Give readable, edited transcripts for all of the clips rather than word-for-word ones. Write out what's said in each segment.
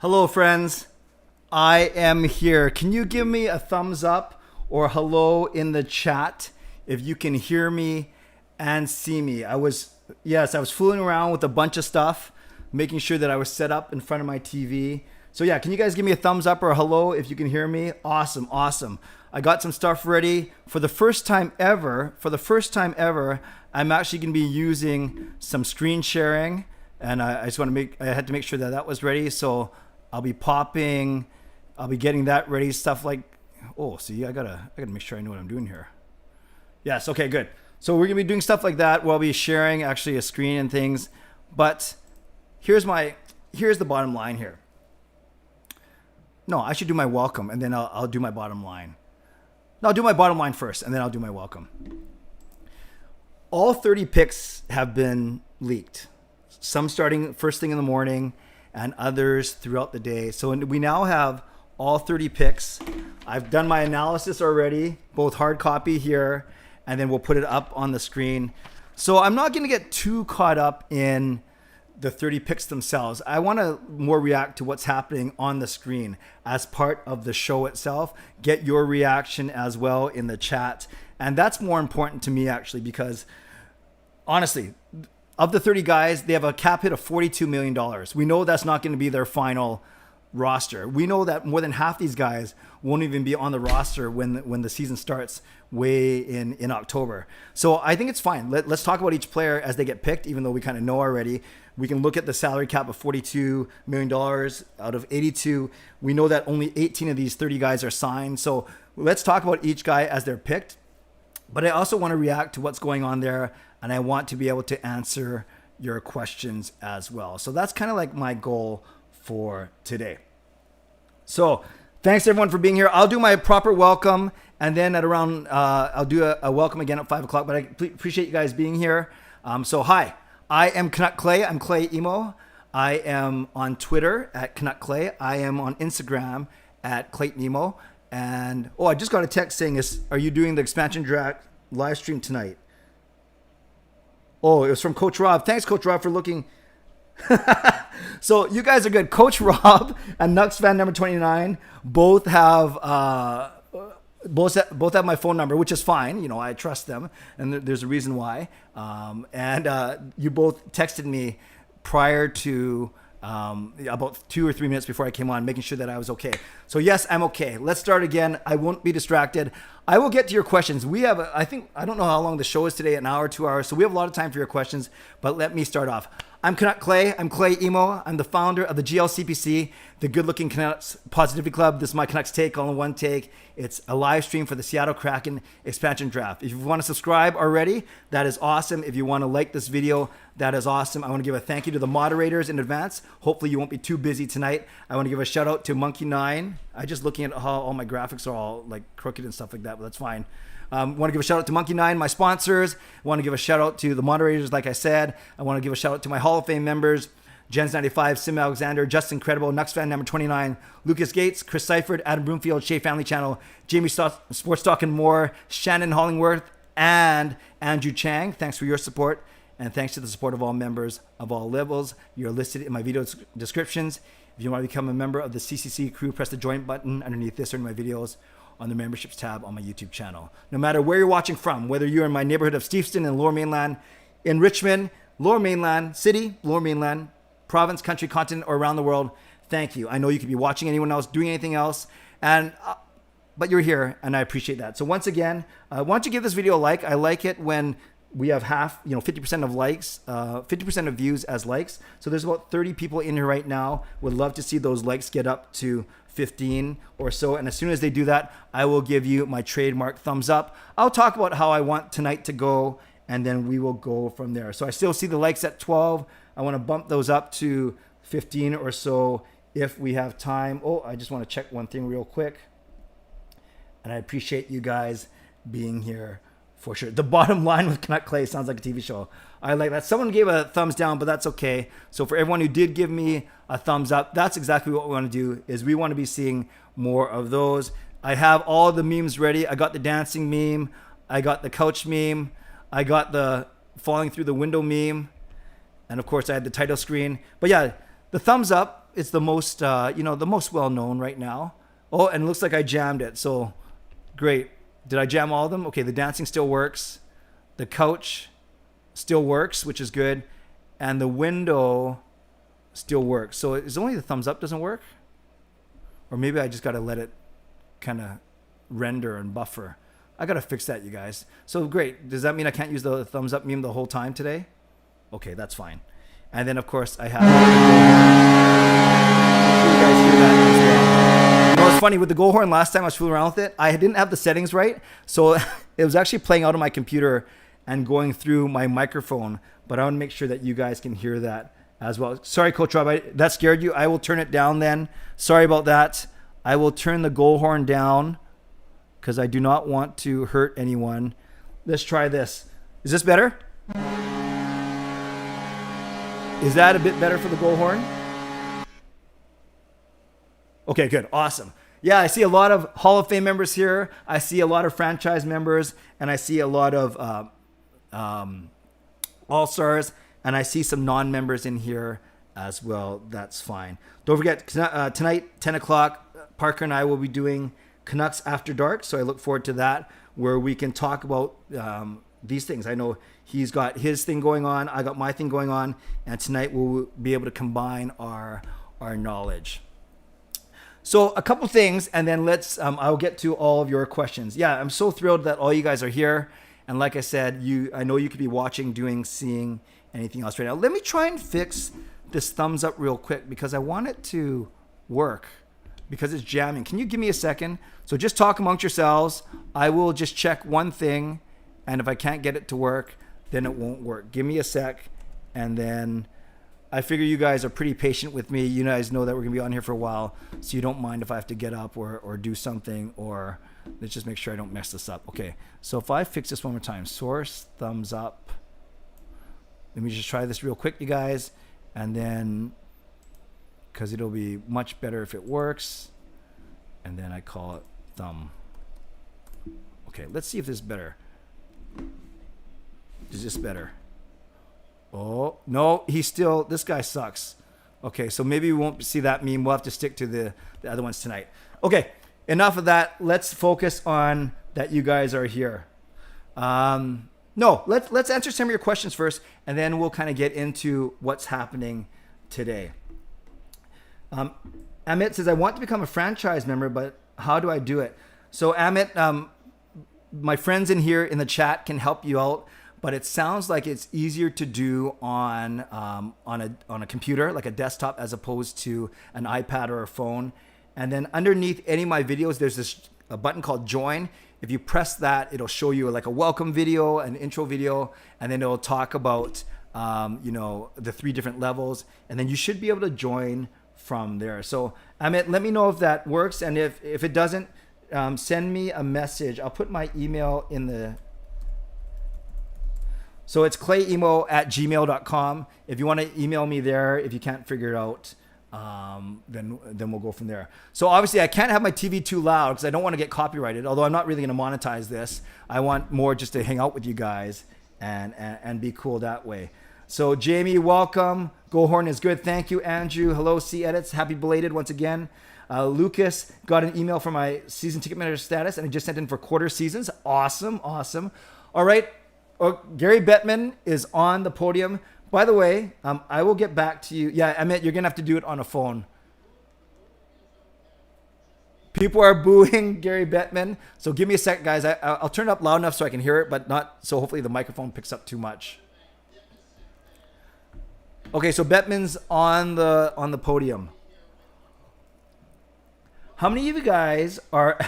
Hello, friends. I am here. Can you give me a thumbs up or hello in the chat if you can hear me and see me? I was fooling around with a bunch of stuff, making sure that I was set up in front of my TV. So yeah, can you guys give me a thumbs up or a hello if you can hear me? Awesome. I got some stuff ready for the first time ever. I'm actually going to be using some screen sharing, and I had to make sure that that was ready. So I'll be getting that ready. Stuff like, I gotta make sure I know what I'm doing here. Yes, okay, good. So we're gonna be doing stuff like that. We'll be sharing actually a screen and things. But here's the bottom line here. No, I should do my welcome and then I'll do my bottom line. No, I'll do my bottom line first and then I'll do my welcome. All 30 picks have been leaked. Some starting first thing in the morning and others throughout the day. So we now have all 30 picks. I've done my analysis already, both hard copy here, and then we'll put it up on the screen. So I'm not going to get too caught up in the 30 picks themselves. I want to more react to what's happening on the screen as part of the show itself. Get your reaction as well in the chat. And that's more important to me actually, because honestly, of the 30 guys, they have a cap hit of $42 million. We know that's not going to be their final roster. We know that more than half these guys won't even be on the roster when the season starts way in October. So I think it's fine. Let's talk about each player as they get picked, even though we kind of know already. We can look at the salary cap of $42 million out of 82. We know that only 18 of these 30 guys are signed. So let's talk about each guy as they're picked. But I also want to react to what's going on there, and I want to be able to answer your questions as well. So that's kind of like my goal for today. So thanks everyone for being here. I'll do my proper welcome, and then at around I'll do a welcome again at 5 o'clock. But I appreciate you guys being here. So hi, I am Canuck Clay. I'm Clay Emo. I am on Twitter at Canuck Clay. I am on Instagram at Clayton Emo. And I just got a text saying, are you doing the expansion draft live stream tonight? Oh, it was from Coach Rob. Thanks, Coach Rob, for looking. So you guys are good. Coach Rob and nucksfan number 29 both have my phone number, which is fine. You know, I trust them, and there's a reason why. And you both texted me prior to about 2 or 3 minutes before I came on, making sure that I was okay. So yes, I'm okay. Let's start again. I won't be distracted. I will get to your questions. We have, I don't know how long the show is today, an hour, 2 hours. So we have a lot of time for your questions, but let me start off. I'm Canuck Clay. I'm Clay Emo. I'm the founder of the GLCPC, the Good Looking Canucks Positivity Club. This is my Canucks take, all in one take. It's a live stream for the Seattle Kraken expansion draft. If you want to subscribe already, that is awesome. If you want to like this video, that is awesome. I want to give a thank you to the moderators in advance. Hopefully you won't be too busy tonight. I want to give a shout out to Monkey9. I just looking at how all my graphics are all like crooked and stuff like that, but that's fine. Want to give a shout out to Monkey9, my sponsors. Want to give a shout out to the moderators, like I said. I want to give a shout out to my Hall of Fame members, Jens95, simalexander, Justin Credible, nucksfan number 29, Lucas Gates, Chris Seifried, Adam Broomfield, Shea Family Channel, Jamie Sports Talk and more, Shannon Hollingworth, and Andrew Chang. Thanks for your support, and thanks to the support of all members of all levels. You're listed in my video descriptions. If you want to become a member of the CCC Crew, press the join button underneath this or in my videos on the memberships tab on my YouTube channel. No matter where you're watching from, whether you're in my neighborhood of Steveston and Lower Mainland, in Richmond, Lower Mainland, City, Lower Mainland, province, country, continent, or around the world, thank you. I know you could be watching anyone else, doing anything else, but you're here, and I appreciate that. So once again, why don't you give this video a like? I like it when we have 50% of likes, 50% of views as likes. So there's about 30 people in here right now. Would love to see those likes get up to 15 or so. And as soon as they do that, I will give you my trademark thumbs up. I'll talk about how I want tonight to go, and then we will go from there. So I still see the likes at 12. I want to bump those up to 15 or so if we have time. I just want to check one thing real quick. And I appreciate you guys being here for sure. The bottom line with Canuck Clay sounds like a TV show. I like that. Someone gave a thumbs down, but that's okay. So for everyone who did give me a thumbs up, that's exactly what we want to do, is we want to be seeing more of those. I have all the memes ready. I got the dancing meme. I got the couch meme. I got the falling through the window meme. And of course I had the title screen. But yeah, the thumbs up it's the most, the most well known right now. Oh, and it looks like I jammed it. So great. Did I jam all of them? Okay, the dancing still works. The couch still works, which is good. And the window still works. So it's only the thumbs up doesn't work? Or maybe I just got to let it kind of render and buffer. I got to fix that, you guys. So great. Does that mean I can't use the thumbs up meme the whole time today? Okay, that's fine. And then, of course, I have... you guys hear that as well. You know what's funny? With the goal horn, last time I was fooling around with it, I didn't have the settings right. So it was actually playing out on my computer and going through my microphone. But I want to make sure that you guys can hear that as well. Sorry, Coach Rob, that scared you. I will turn it down then. Sorry about that. I will turn the goal horn down because I do not want to hurt anyone. Let's try this. Is this better? Is that a bit better for the goal horn? Okay, good. Awesome. Yeah, I see a lot of Hall of Fame members here. I see a lot of franchise members, and I see a lot of All-Stars, and I see some non-members in here as well. That's fine. Don't forget, tonight, 10 o'clock, Parker and I will be doing Canucks After Dark, so I look forward to that, where we can talk about these things. I know he's got his thing going on, I got my thing going on, and tonight we'll be able to combine our knowledge. So a couple things, and then I'll get to all of your questions. Yeah, I'm so thrilled that all you guys are here. And like I said, I know you could be watching, seeing anything else right now. Let me try and fix this thumbs up real quick because I want it to work because it's jamming. Can you give me a second? So just talk amongst yourselves. I will just check one thing, and if I can't get it to work, then it won't work. Give me a sec, and then I figure you guys are pretty patient with me. You guys know that we're going to be on here for a while, so you don't mind if I have to get up or do something, or let's just make sure I don't mess this up. Okay, so if I fix this one more time, source, thumbs up. Let me just try this real quick, you guys, and then, because it'll be much better if it works, and then I call it thumb. Okay, let's see if this is better. Is this better? Oh, no, this guy sucks. Okay, so maybe we won't see that meme. We'll have to stick to the other ones tonight. Okay, enough of that. Let's focus on that you guys are here. Let's answer some of your questions first, and then we'll kind of get into what's happening today. Amit says, I want to become a franchise member, but how do I do it? So Amit, my friends in here in the chat can help you out. But it sounds like it's easier to do on a computer, like a desktop, as opposed to an iPad or a phone. And then underneath any of my videos, there's a button called Join. If you press that, it'll show you like a welcome video, an intro video, and then it'll talk about the 3 different levels. And then you should be able to join from there. So Amit, let me know if that works, and if it doesn't, send me a message. I'll put my email in the. So it's clayemo@gmail.com. If you want to email me there, if you can't figure it out, then we'll go from there. So obviously I can't have my TV too loud because I don't want to get copyrighted, although I'm not really going to monetize this. I want more just to hang out with you guys and be cool that way. So Jamie, welcome. Go Horn is good. Thank you, Andrew. Hello, C Edits. Happy belated once again. Lucas got an email for my season ticket manager status, and I just sent in for quarter seasons. Awesome. All right. Oh, Gary Bettman is on the podium. By the way, I will get back to you. Yeah, Amit, you're going to have to do it on a phone. People are booing Gary Bettman. So give me a sec, guys. I'll turn it up loud enough so I can hear it, but not so hopefully the microphone picks up too much. Okay, so Bettman's on the podium. How many of you guys are...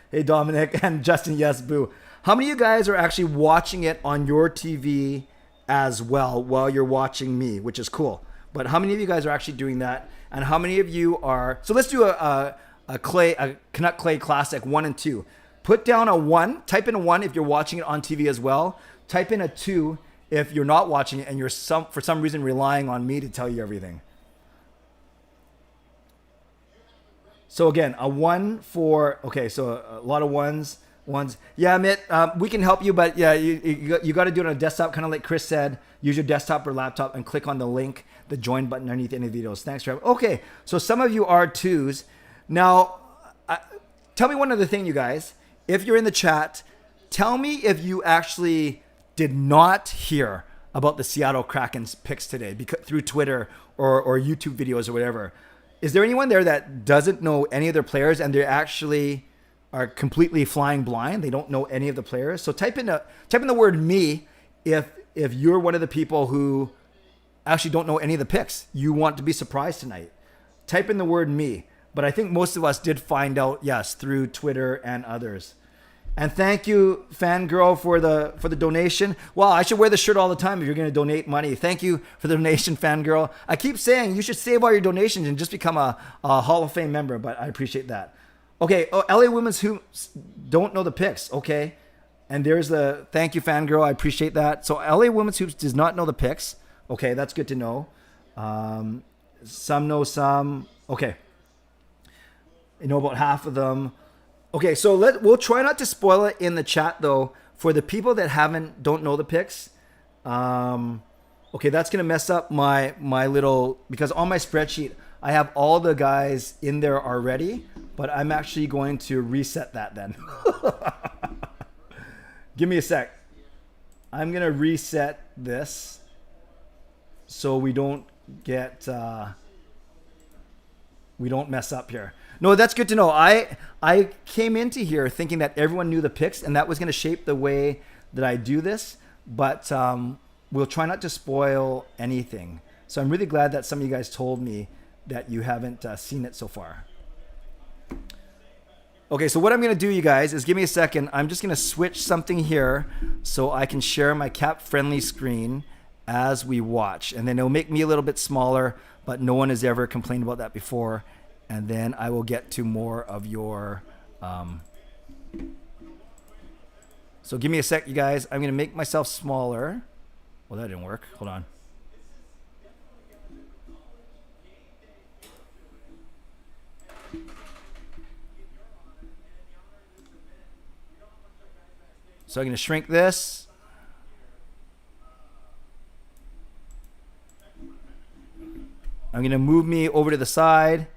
Hey, Dominic and Justin, yes, boo. How many of you guys are actually watching it on your TV as well while you're watching me, which is cool. But how many of you guys are actually doing that? And how many of you are... So let's do a Canuck Clay Classic 1 and 2. Put down a 1. Type in a 1 if you're watching it on TV as well. Type in a 2 if you're not watching it and you're for some reason relying on me to tell you everything. So again, a 1 for... Okay, so a lot of 1s. ones. Yeah, Mitt, we can help you, but yeah, you got to do it on a desktop, kind of like Chris said. Use your desktop or laptop and click on the link, the join button underneath any videos. Thanks, Trevor. Okay, so some of you are twos. Now, tell me one other thing, you guys. If you're in the chat, tell me if you actually did not hear about the Seattle Kraken's picks today through Twitter or YouTube videos or whatever. Is there anyone there that doesn't know any of their players and they actually are completely flying blind? They don't know any of the players. So type in the word me if you're one of the people who actually don't know any of the picks. You want to be surprised tonight. Type in the word me. But I think most of us did find out, yes, through Twitter and others. And thank you, Fangirl, for the donation. Well, I should wear the shirt all the time if you're going to donate money. Thank you for the donation, Fangirl. I keep saying you should save all your donations and just become a Hall of Fame member, but I appreciate that. Okay, LA Women's Hoops don't know the picks, okay? And there's the thank you, Fangirl. I appreciate that. So LA Women's Hoops does not know the picks. Okay, that's good to know. Some know some. Okay. You know about half of them. Okay, so we'll try not to spoil it in the chat though. For the people that don't know the picks, okay, that's gonna mess up my little, because on my spreadsheet I have all the guys in there already, but I'm actually going to reset that then. Give me a sec. I'm gonna reset this so we don't get we don't mess up here. No, that's good to know. I came into here thinking that everyone knew the picks and that was going to shape the way that I do this, but we'll try not to spoil anything. So I'm really glad that some of you guys told me that you haven't seen it so far. Okay, so what I'm going to do, you guys, is give me a second. I'm just going to switch something here so I can share my cap-friendly screen as we watch. And then it'll make me a little bit smaller, but no one has ever complained about that before. And then I will get to more of your... So give me a sec, you guys. I'm going to make myself smaller. Well, that didn't work. Hold on. So I'm going to shrink this. I'm going to move me over to the side.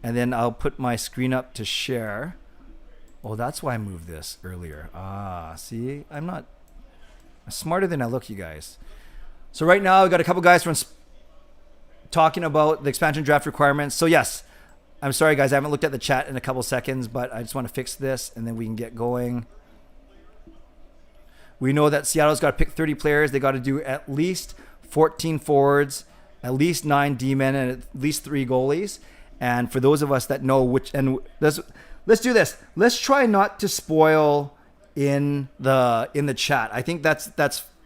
And then I'll put my screen up to share. Oh, that's why I moved this earlier. See, I'm smarter than I look, you guys. So right now, I've got a couple guys from talking about the expansion draft requirements. So yes, I'm sorry, guys. I haven't looked at the chat in a couple seconds, but I just want to fix this, and then we can get going. We know that Seattle's got to pick 30 players. They got to do at least 14 forwards, at least 9 D-men, and at least 3 goalies. And for those of us that know which, and let's do this. Let's try not to spoil in the chat. I think that's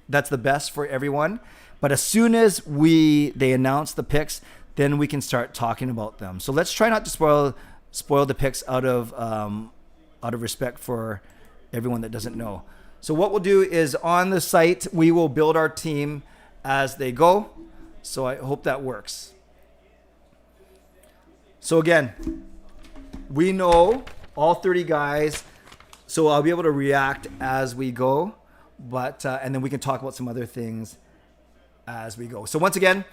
the best for everyone. But as soon as they announce the picks, then we can start talking about them. So let's try not to spoil the picks out of respect for everyone that doesn't know. So what we'll do is on the site we will build our team as they go. So I hope that works. So again, we know all 30 guys, so I'll be able to react as we go, but and then we can talk about some other things as we go. So once again,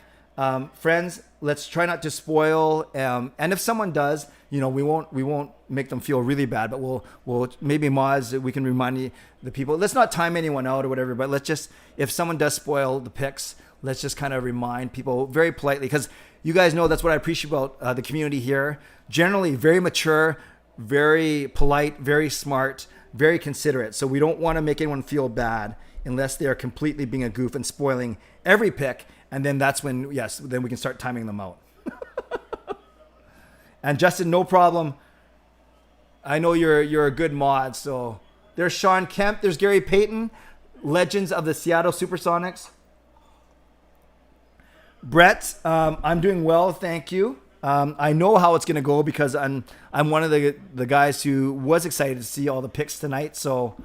friends, let's try not to spoil. And if someone does, we won't make them feel really bad, but we'll maybe mods, we can remind the people. Let's not time anyone out or whatever, but let's just, if someone does spoil the picks, let's just kind of remind people very politely, because you guys know that's what I appreciate about the community here. Generally very mature, very polite, very smart, very considerate. So we don't want to make anyone feel bad unless they are completely being a goof and spoiling every pick. And then that's when, yes, then we can start timing them out. And Justin, no problem. I know you're a good mod. So there's Sean Kemp. There's Gary Payton, legends of the Seattle Supersonics. Brett, I'm doing well, thank you. I know how it's going to go because I'm one of the guys who was excited to see all the picks tonight, so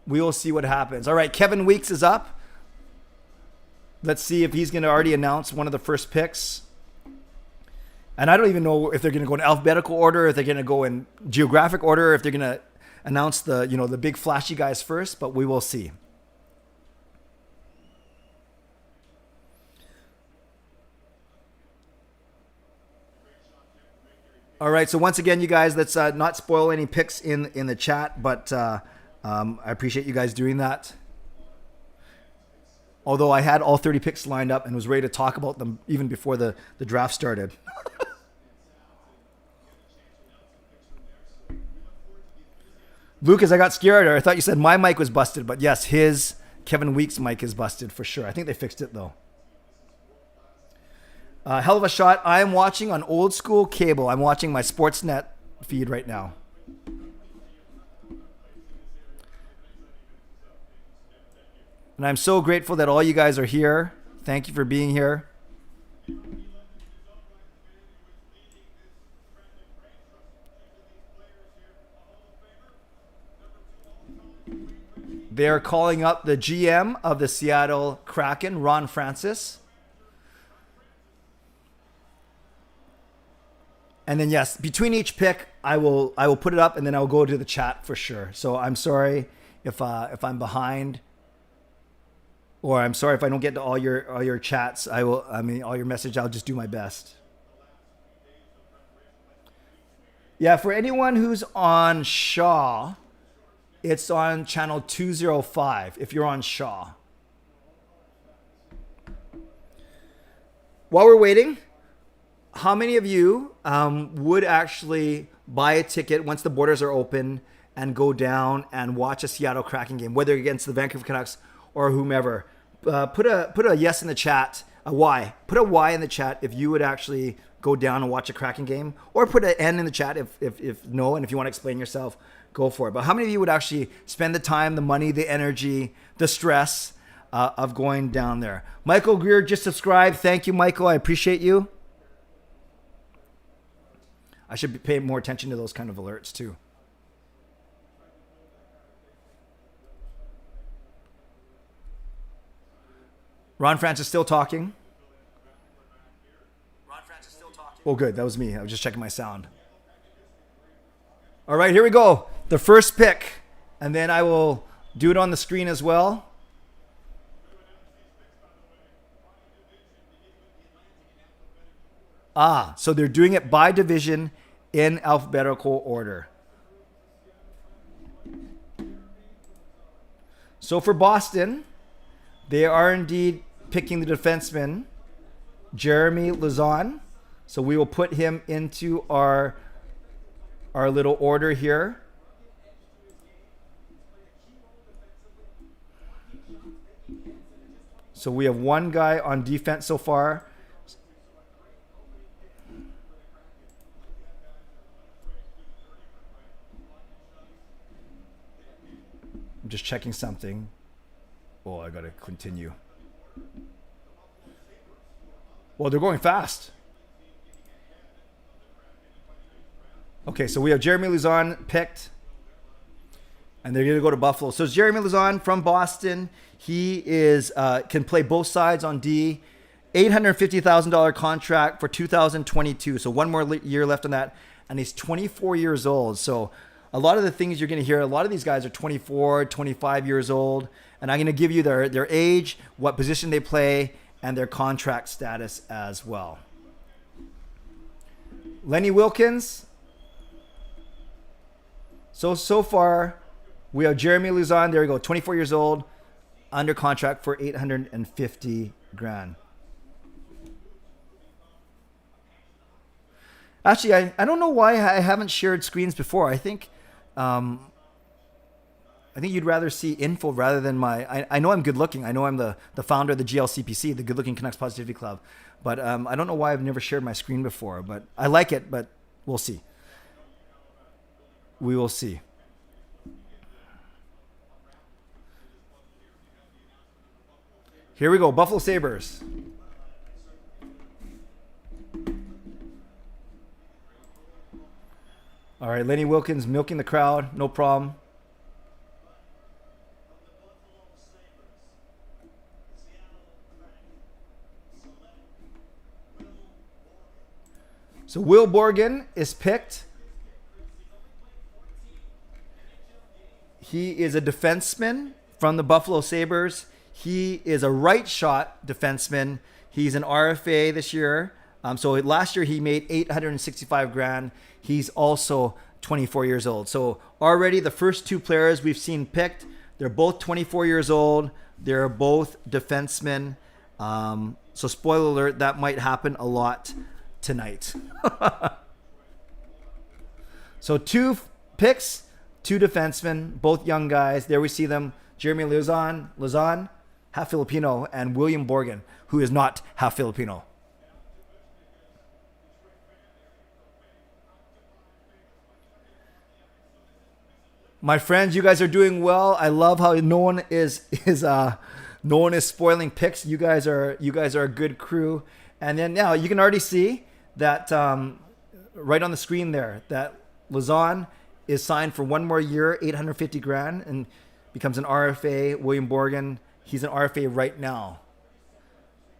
we will see what happens. All right, Kevin Weeks is up. Let's see if he's going to already announce one of the first picks. And I don't even know if they're going to go in alphabetical order, if they're going to go in geographic order, if they're going to announce the, you know, the big flashy guys first, but we will see. All right, so once again, you guys, let's not spoil any picks in the chat, but I appreciate you guys doing that. Although I had all 30 picks lined up and was ready to talk about them even before the draft started. Lucas, I got scared. I thought you said my mic was busted, but yes, his Kevin Weeks mic is busted for sure. I think they fixed it though. Hell of a shot. I am watching on old school cable. I'm watching my Sportsnet feed right now. And I'm so grateful that all you guys are here. Thank you for being here. They are calling up the GM of the Seattle Kraken, Ron Francis. And then yes, between each pick, I will put it up and then I'll go to the chat for sure. So I'm sorry if I'm behind, or I'm sorry if I don't get to all your chats. All your message. I'll just do my best. Yeah, for anyone who's on Shaw, it's on channel 205 if you're on Shaw. While we're waiting, how many of you would actually buy a ticket once the borders are open and go down and watch a Seattle Kraken game, whether against the Vancouver Canucks or whomever? Put a yes in the chat, a Y. Put a Y in the chat if you would actually go down and watch a Kraken game, or put an N in the chat if no, and if you want to explain yourself, go for it. But how many of you would actually spend the time, the money, the energy, the stress of going down there? Michael Greer just subscribed. Thank you, Michael. I appreciate you. I should be paying more attention to those kind of alerts too. Ron Francis still talking. Oh, good. That was me. I was just checking my sound. All right, here we go. The first pick. And then I will do it on the screen as well. So they're doing it by division in alphabetical order. So for Boston, they are indeed picking the defenseman, Jeremy Lauzon. So we will put him into our little order here. So we have one guy on defense so far. I'm just checking something. Oh, I gotta continue. Well, they're going fast. Okay, so we have Jeremy Lauzon picked, and they're gonna go to Buffalo. So it's Jeremy Lauzon from Boston. He is can play both sides on D. $850,000 contract for 2022. So one more year left on that, and he's 24 years old. So a lot of the things you're going to hear, a lot of these guys are 24, 25 years old, and I'm going to give you their age, what position they play, and their contract status as well. Lenny Wilkins. So far, we have Jeremy Lauzon. There we go, 24 years old, under contract for $850,000. Actually, I don't know why I haven't shared screens before. I think you'd rather see info rather than my... I know I'm good looking. I know I'm the founder of the GLCPC, the Good Looking Canucks Positivity Club. But I don't know why I've never shared my screen before. But I like it, but we'll see. We will see. Here we go, Buffalo Sabres. All right, Lenny Wilkins milking the crowd, no problem. So Will Borgen is picked. He is a defenseman from the Buffalo Sabres. He is a right shot defenseman. He's an RFA this year. So last year he made $865,000. He's also 24 years old. So already the first two players we've seen picked, they're both 24 years old. They're both defensemen. So spoiler alert, that might happen a lot tonight. So two picks, two defensemen, both young guys. There we see them. Jeremy Lauzon, half Filipino, and William Borgen, who is not half Filipino. My friends, you guys are doing well. I love how no one is spoiling picks. You guys are a good crew. And then now you can already see that right on the screen there that Lauzon is signed for one more year, $850,000, and becomes an RFA. William Borgen, he's an RFA right now.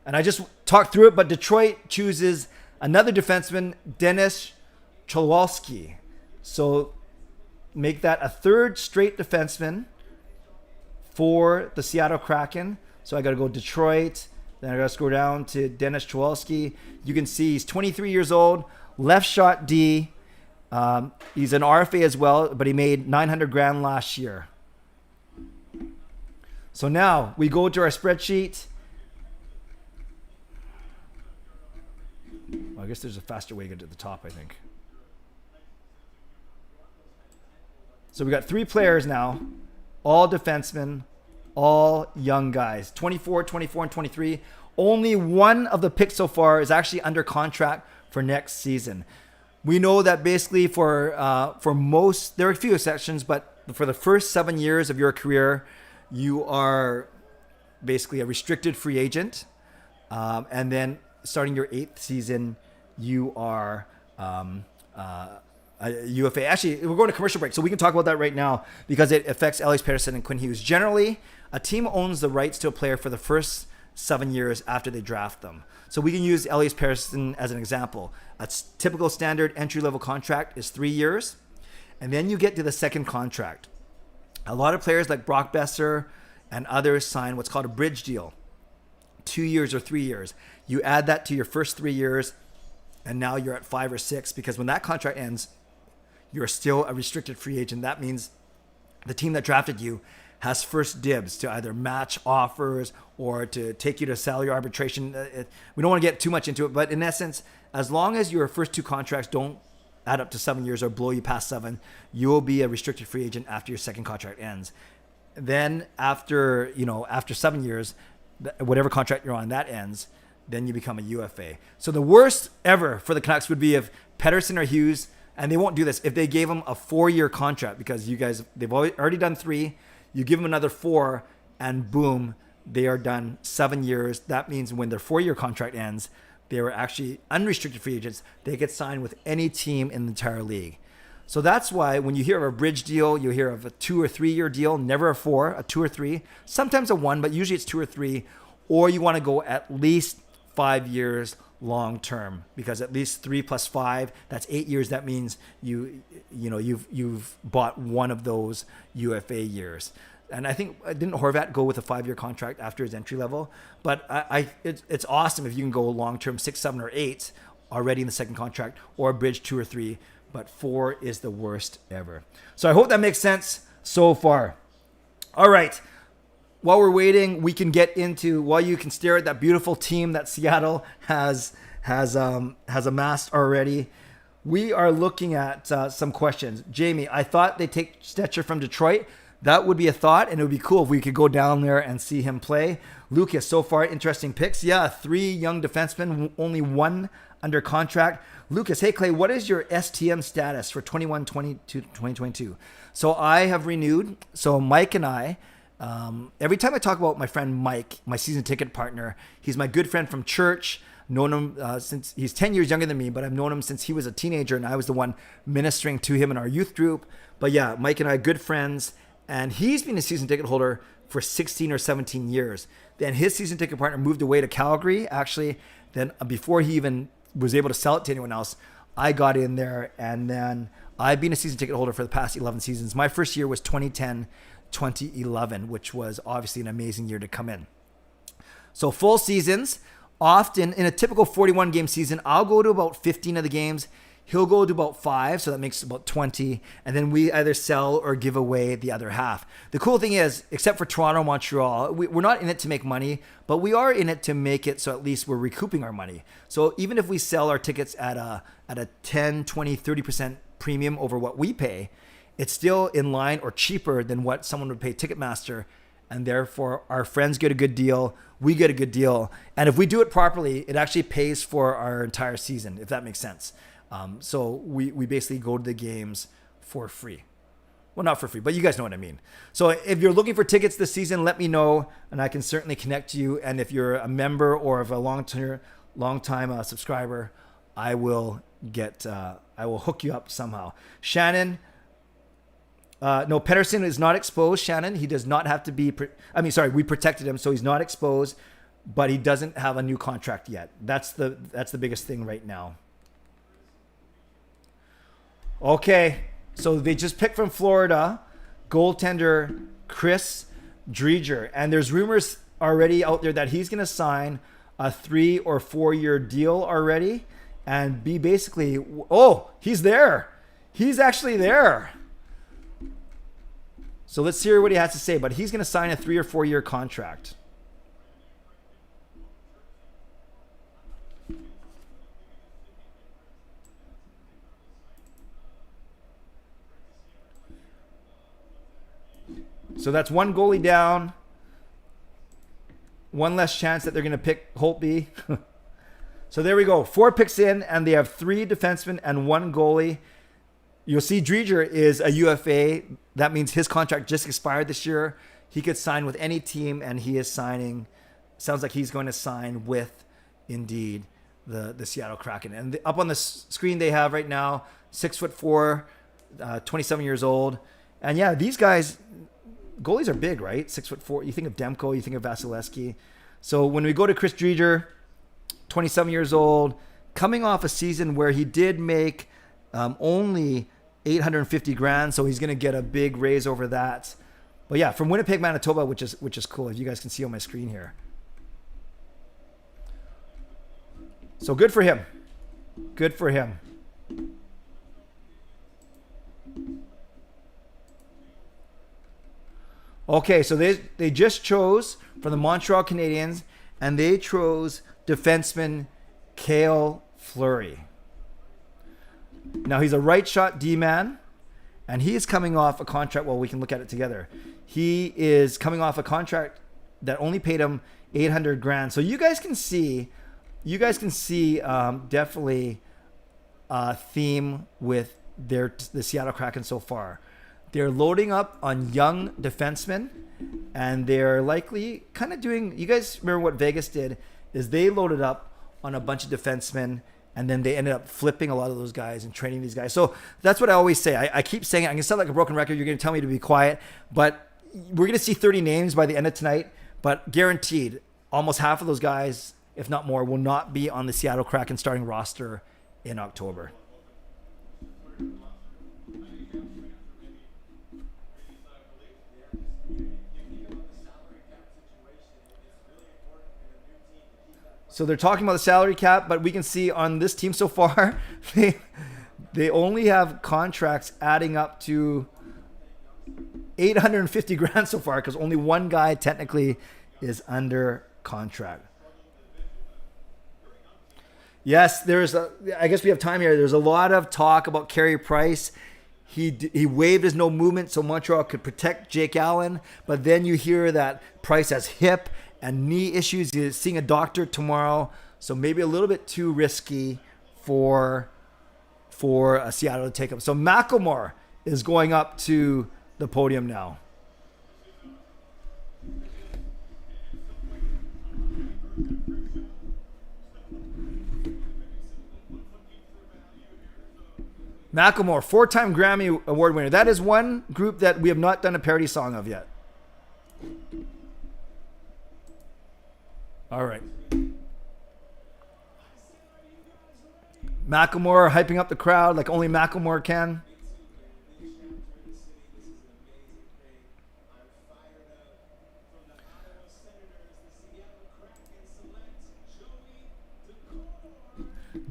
And I just talked through it, but Detroit chooses another defenseman, Denis Cholwalski. So make that a third straight defenseman for the Seattle Kraken. So I got to go Detroit. Then I got to scroll down to Denis Cholwalski. You can see he's 23 years old, left shot D. He's an RFA as well, but he made $900,000 last year. So now we go to our spreadsheet. Well, I guess there's a faster way to get to the top, I think. So we got three players now, all defensemen, all young guys, 24, 24, and 23. Only one of the picks so far is actually under contract for next season. We know that basically for most, there are a few exceptions, but for the first 7 years of your career, you are basically a restricted free agent. And then starting your 8th season, you are a UFA. Actually, we're going to commercial break, so we can talk about that right now because it affects Elias Pettersson and Quinn Hughes. Generally, a team owns the rights to a player for the first 7 years after they draft them. So we can use Elias Pettersson as an example. A typical standard entry-level contract is 3 years, and then you get to the second contract. A lot of players like Brock Besser and others sign what's called a bridge deal, 2 years or 3 years. You add that to your first 3 years, and now you're at 5 or 6 because when that contract ends, you're still a restricted free agent. That means the team that drafted you has first dibs to either match offers or to take you to salary arbitration. We don't want to get too much into it, but in essence, as long as your first two contracts don't add up to 7 years or blow you past 7, you will be a restricted free agent after your second contract ends. Then after 7 years, whatever contract you're on, that ends, then you become a UFA. So the worst ever for the Canucks would be if Pettersson or Hughes, and they won't do this, if they gave them a 4-year contract because they've already done 3, you give them another 4, and boom, they are done 7 years. That means when their 4-year contract ends, they were actually unrestricted free agents. They get signed with any team in the entire league. So that's why when you hear of a bridge deal, you hear of a 2 or 3 year deal, never a 4, a 2 or 3, sometimes a 1, but usually it's 2 or 3, or you want to go at least 5 years long term, because at least 3 plus 5, that's 8 years. That means you've bought one of those UFA years. And I think, didn't Horvat go with a 5-year contract after his entry level? But it's awesome if you can go long term, 6, 7, or 8 already in the second contract, or a bridge 2 or 3. But 4 is the worst ever. So I hope that makes sense so far. All right. While we're waiting, we can get into, while you can stare at that beautiful team that Seattle has amassed already, we are looking at some questions. Jamie, I thought they'd take Stetcher from Detroit. That would be a thought, and it would be cool if we could go down there and see him play. Lucas, so far, interesting picks. Yeah, 3 young defensemen, only 1 under contract. Lucas, hey Clay, what is your STM status for 21-22? So I have renewed. So Mike and I, every time I talk about my friend Mike, my season ticket partner, he's my good friend from church. Known him since he's 10 years younger than me, but I've known him since he was a teenager, and I was the one ministering to him in our youth group. But yeah, Mike and I are good friends, and he's been a season ticket holder for 16 or 17 years. Then his season ticket partner moved away to Calgary, actually. Then before he even was able to sell it to anyone else, I got in there, and then I've been a season ticket holder for the past 11 seasons. My first year was 2010, 2011, which was obviously an amazing year to come in. So full seasons, often in a typical 41 game season, I'll go to about 15 of the games. He'll go to about 5, so that makes about 20. And then we either sell or give away the other half. The cool thing is, except for Toronto, Montreal, we're not in it to make money, but we are in it to make it so at least we're recouping our money. So even if we sell our tickets at a 10, 20, 30% premium over what we pay, it's still in line or cheaper than what someone would pay Ticketmaster. And therefore, our friends get a good deal, we get a good deal. And if we do it properly, it actually pays for our entire season, if that makes sense. So we basically go to the games for free. Well, not for free, but you guys know what I mean. So if you're looking for tickets this season, let me know, and I can certainly connect you. And if you're a member or of a long-time subscriber, I will hook you up somehow. Shannon, no, Pettersson is not exposed. Shannon, he does not have to be. We protected him, so he's not exposed, but he doesn't have a new contract yet. That's the biggest thing right now. Okay, so they just picked from Florida, goaltender Chris Driedger. And there's rumors already out there that he's going to sign a 3 or 4 year deal already and be basically, he's there. He's actually there. So let's hear what he has to say, but he's going to sign a 3 or 4 year contract. So that's one goalie down. One less chance that they're going to pick Holtby. So there we go. 4 picks in, and they have 3 defensemen and 1 goalie. You'll see Driedger is a UFA. That means his contract just expired this year. He could sign with any team, and he is signing. Sounds like he's going to sign with, indeed, the Seattle Kraken. And up on the screen they have right now, 6'4", 27 years old. And yeah, these guys... Goalies are big, right? 6'4". You think of Demko, you think of Vasilevsky. So when we go to Chris Driedger, 27 years old, coming off a season where he did make only $850,000, so he's going to get a big raise over that. But yeah, from Winnipeg, Manitoba, which is cool, as you guys can see on my screen here. So good for him. Good for him. Okay, so they just chose for the Montreal Canadiens, and they chose defenseman Cale Fleury. Now, he's a right shot D-man, and he is coming off a contract. Well, we can look at it together. He is coming off a contract that only paid him $800,000. So you guys can see definitely a theme with the Seattle Kraken so far. They're loading up on young defensemen, and they're likely kind of doing... You guys remember what Vegas did? Is they loaded up on a bunch of defensemen, and then they ended up flipping a lot of those guys and training these guys. So that's what I always say. I keep saying it. I'm going to sound like a broken record. You're going to tell me to be quiet. But we're going to see 30 names by the end of tonight. But guaranteed, almost half of those guys, if not more, will not be on the Seattle Kraken starting roster in October. So they're talking about the salary cap, but we can see on this team so far, they only have contracts adding up to $850,000 so far, because only one guy technically is under contract. Yes, I guess we have time here. There's a lot of talk about Carey Price. He waived his no movement so Montreal could protect Jake Allen, but then you hear that Price has hip and knee issues. He's seeing a doctor tomorrow, so maybe a little bit too risky for Seattle to take him. So Macklemore is going up to the podium now. Macklemore, 4-time Grammy Award winner. That is one group that we have not done a parody song of yet. All right. Macklemore hyping up the crowd like only Macklemore can.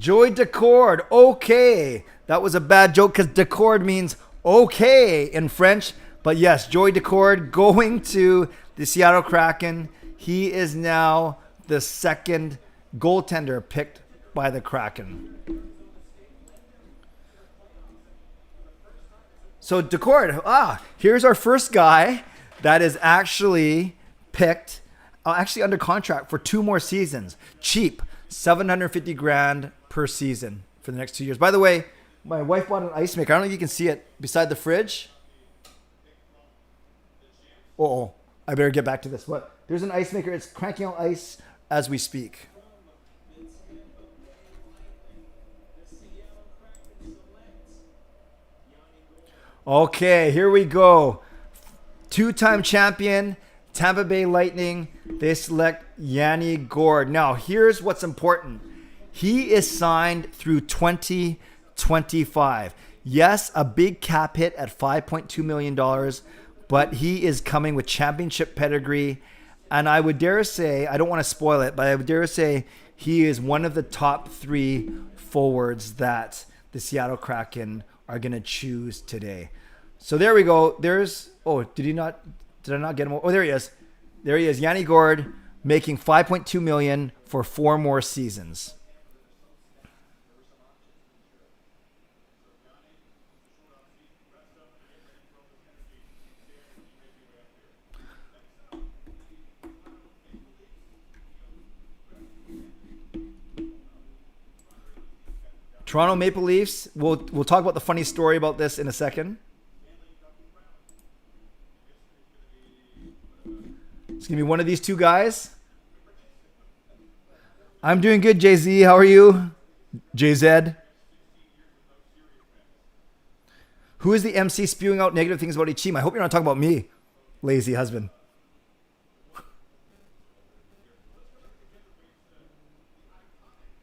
Joey Decord. Okay. That was a bad joke because Decord means okay in French. But yes, Joey Decord going to the Seattle Kraken. He is now the second goaltender picked by the Kraken. So Decord, here's our first guy that is actually picked, actually under contract for 2 more seasons. Cheap, $750,000 per season for the next 2 years. By the way, my wife bought an ice maker. I don't know if you can see it beside the fridge. Oh, I better get back to this. What? There's an ice maker. It's cranking out ice as we speak. Okay, here we go. 2-time champion, Tampa Bay Lightning. They select Yanni Gourde. Now, here's what's important. He is signed through 2025. Yes, a big cap hit at $5.2 million, but he is coming with championship pedigree. And I would dare say, I don't want to spoil it, but I would dare say he is one of the top 3 forwards that the Seattle Kraken are going to choose today. So there we go. Did I not get him? Oh, there he is. There he is. Yanni Gourde making $5.2 million for 4 more seasons. Toronto Maple Leafs. We'll talk about the funny story about this in a second. It's going to be one of these 2 guys. I'm doing good, JZ. How are you? JZ. Who is the MC spewing out negative things about each team? I hope you're not talking about me, lazy husband.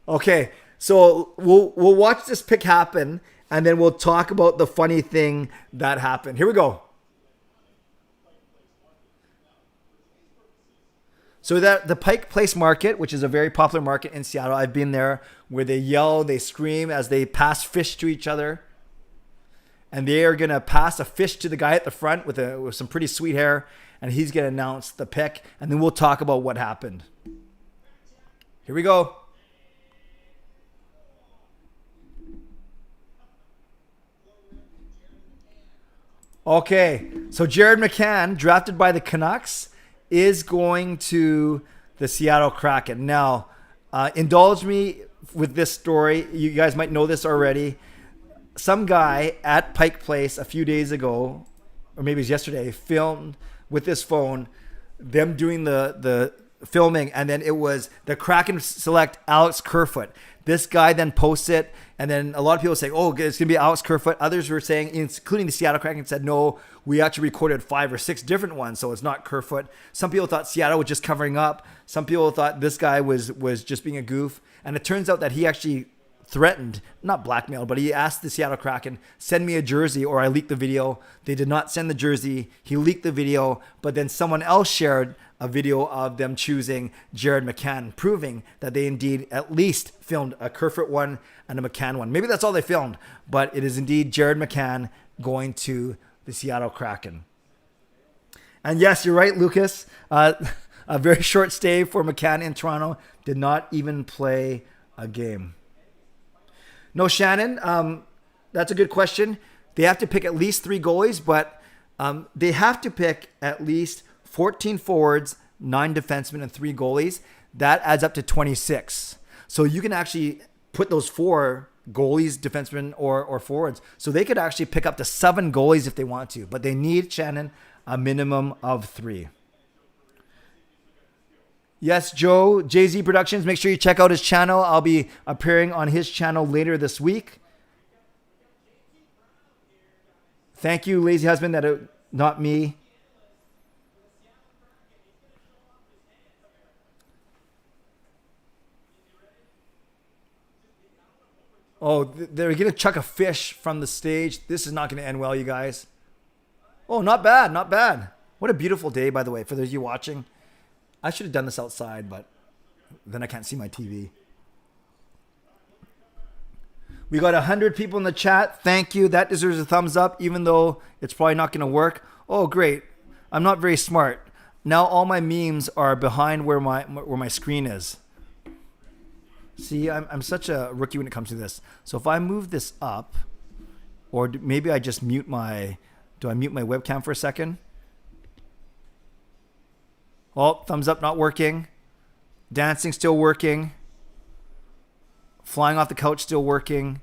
Okay. So we'll watch this pick happen, and then we'll talk about the funny thing that happened. Here we go. So that the Pike Place Market, which is a very popular market in Seattle, I've been there, where they yell, they scream as they pass fish to each other, and they are gonna pass a fish to the guy at the front with some pretty sweet hair, and he's gonna announce the pick, and then we'll talk about what happened. Here we go. Okay, so Jared McCann, drafted by the Canucks, is going to the Seattle Kraken. Now, indulge me with this story. You guys might know this already. Some guy at Pike Place a few days ago, or maybe it was yesterday, filmed with his phone them doing the filming, and then it was the Kraken select Alex Kerfoot. This guy then posts it, and then a lot of people say, oh, it's going to be Alex Kerfoot. Others were saying, including the Seattle Kraken, said, no, we actually recorded 5 or 6 different ones, so it's not Kerfoot. Some people thought Seattle was just covering up. Some people thought this guy was just being a goof. And it turns out that he actually threatened, not blackmailed, but he asked the Seattle Kraken, send me a jersey or I leak the video. They did not send the jersey. He leaked the video, but then someone else shared a video of them choosing Jared McCann, proving that they indeed at least filmed a Kerfoot one and a McCann one. Maybe that's all they filmed, but it is indeed Jared McCann going to the Seattle Kraken. And yes, you're right, Lucas. A very short stay for McCann in Toronto. Did not even play a game. No, Shannon, that's a good question. They have to pick at least 3 goalies, but they have to pick at least 14 forwards, 9 defensemen, and 3 goalies. That adds up to 26. So you can actually put those 4 goalies, defensemen, or forwards. So they could actually pick up to 7 goalies if they want to. But they need, Shannon, a minimum of 3. Yes, Joe, JZ Productions. Make sure you check out his channel. I'll be appearing on his channel later this week. Thank you, lazy husband, not me. Oh, they're going to chuck a fish from the stage. This is not going to end well, you guys. Oh, not bad, not bad. What a beautiful day, by the way, for those of you watching. I should have done this outside, but then I can't see my TV. We got 100 people in the chat. Thank you. That deserves a thumbs up, even though it's probably not going to work. Oh, great. I'm not very smart. Now all my memes are behind where my screen is. See, I'm such a rookie when it comes to this. So if I move this up, or maybe I just mute my... Do I mute my webcam for a second? Oh, thumbs up not working. Dancing still working. Flying off the couch still working.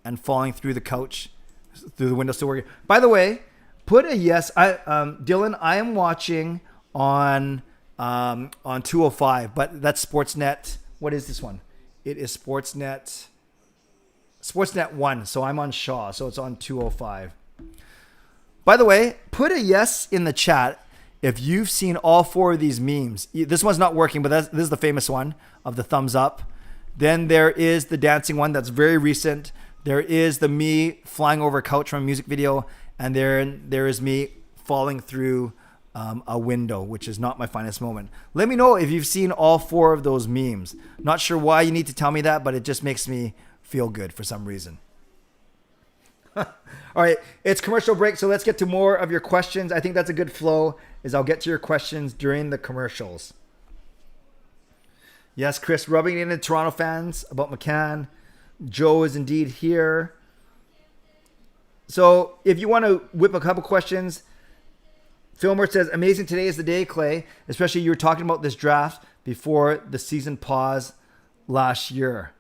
And falling through the couch, through the window still working. By the way, put a yes. Dylan, I am watching on 205, but that's Sportsnet. What is this one? It is Sportsnet 1. So I'm on Shaw, so it's on 205. By the way, put a yes in the chat if you've seen all 4 of these memes. This one's not working, but this is the famous one of the thumbs up. Then there is the dancing one that's very recent. There is the me flying over a couch from a music video. And there is me falling through a window, which is not my finest moment. Let me know if you've seen all 4 of those memes. Not sure why you need to tell me that, but it just makes me feel good for some reason. All right, it's commercial break, so let's get to more of your questions. I think that's a good flow, is I'll get to your questions during the commercials. Yes, Chris, rubbing it into Toronto fans about McCann. Joe is indeed here. So if you want to whip a couple questions, Filmer says, amazing today is the day, Clay. Especially you were talking about this draft before the season pause last year.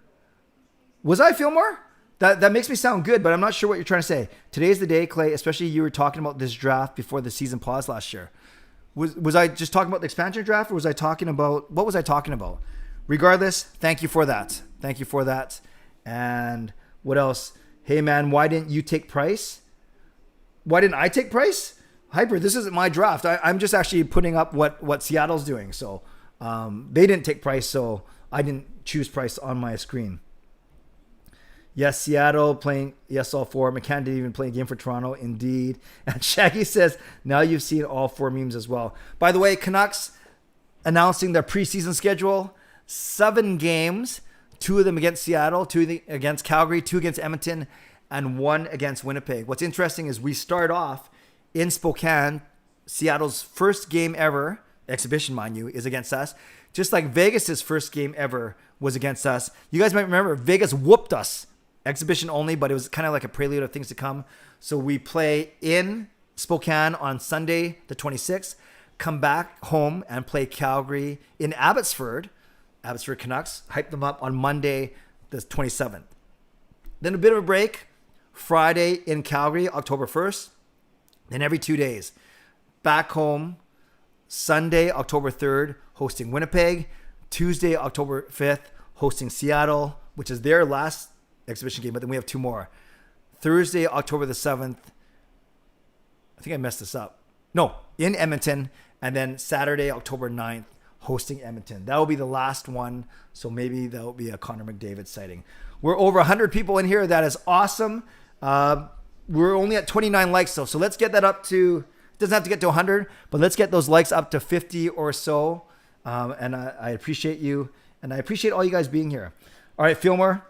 Was I, Filmer? That makes me sound good, but I'm not sure what you're trying to say. Today's the day, Clay, especially you were talking about this draft before the season pause last year. Was I just talking about the expansion draft, or was I talking about, what was I talking about? Regardless, thank you for that. Thank you for that. And what else? Hey, man, why didn't you take Price? Why didn't I take Price? Hyper, this isn't my draft. I'm just actually putting up what Seattle's doing. So they didn't take Price, so I didn't choose Price on my screen. Yes, Seattle playing, yes, all 4. McCann didn't even play a game for Toronto, indeed. And Shaggy says, now you've seen all 4 memes as well. By the way, Canucks announcing their preseason schedule. 7 games, 2 of them against Seattle, 2 against Calgary, 2 against Edmonton, and 1 against Winnipeg. What's interesting is we start off in Spokane. Seattle's first game ever, exhibition mind you, is against us. Just like Vegas's first game ever was against us. You guys might remember Vegas whooped us. Exhibition only, but it was kind of like a prelude of things to come. So we play in Spokane on Sunday, the 26th, come back home and play Calgary in Abbotsford Canucks, hype them up on Monday, the 27th. Then a bit of a break, Friday in Calgary, October 1st. Then every 2 days, back home, Sunday, October 3rd, hosting Winnipeg. Tuesday, October 5th, hosting Seattle, which is their last exhibition game, but then we have 2 more. Thursday, October the 7th. I think I messed this up. No, in Edmonton. And then Saturday, October 9th, hosting Edmonton. That will be the last one. So maybe that will be a Connor McDavid sighting. We're over 100 people in here. That is awesome. We're only at 29 likes though. So let's get that up to, it doesn't have to get to 100, but let's get those likes up to 50 or so. And I appreciate you. And I appreciate all you guys being here. All right, Fillmore.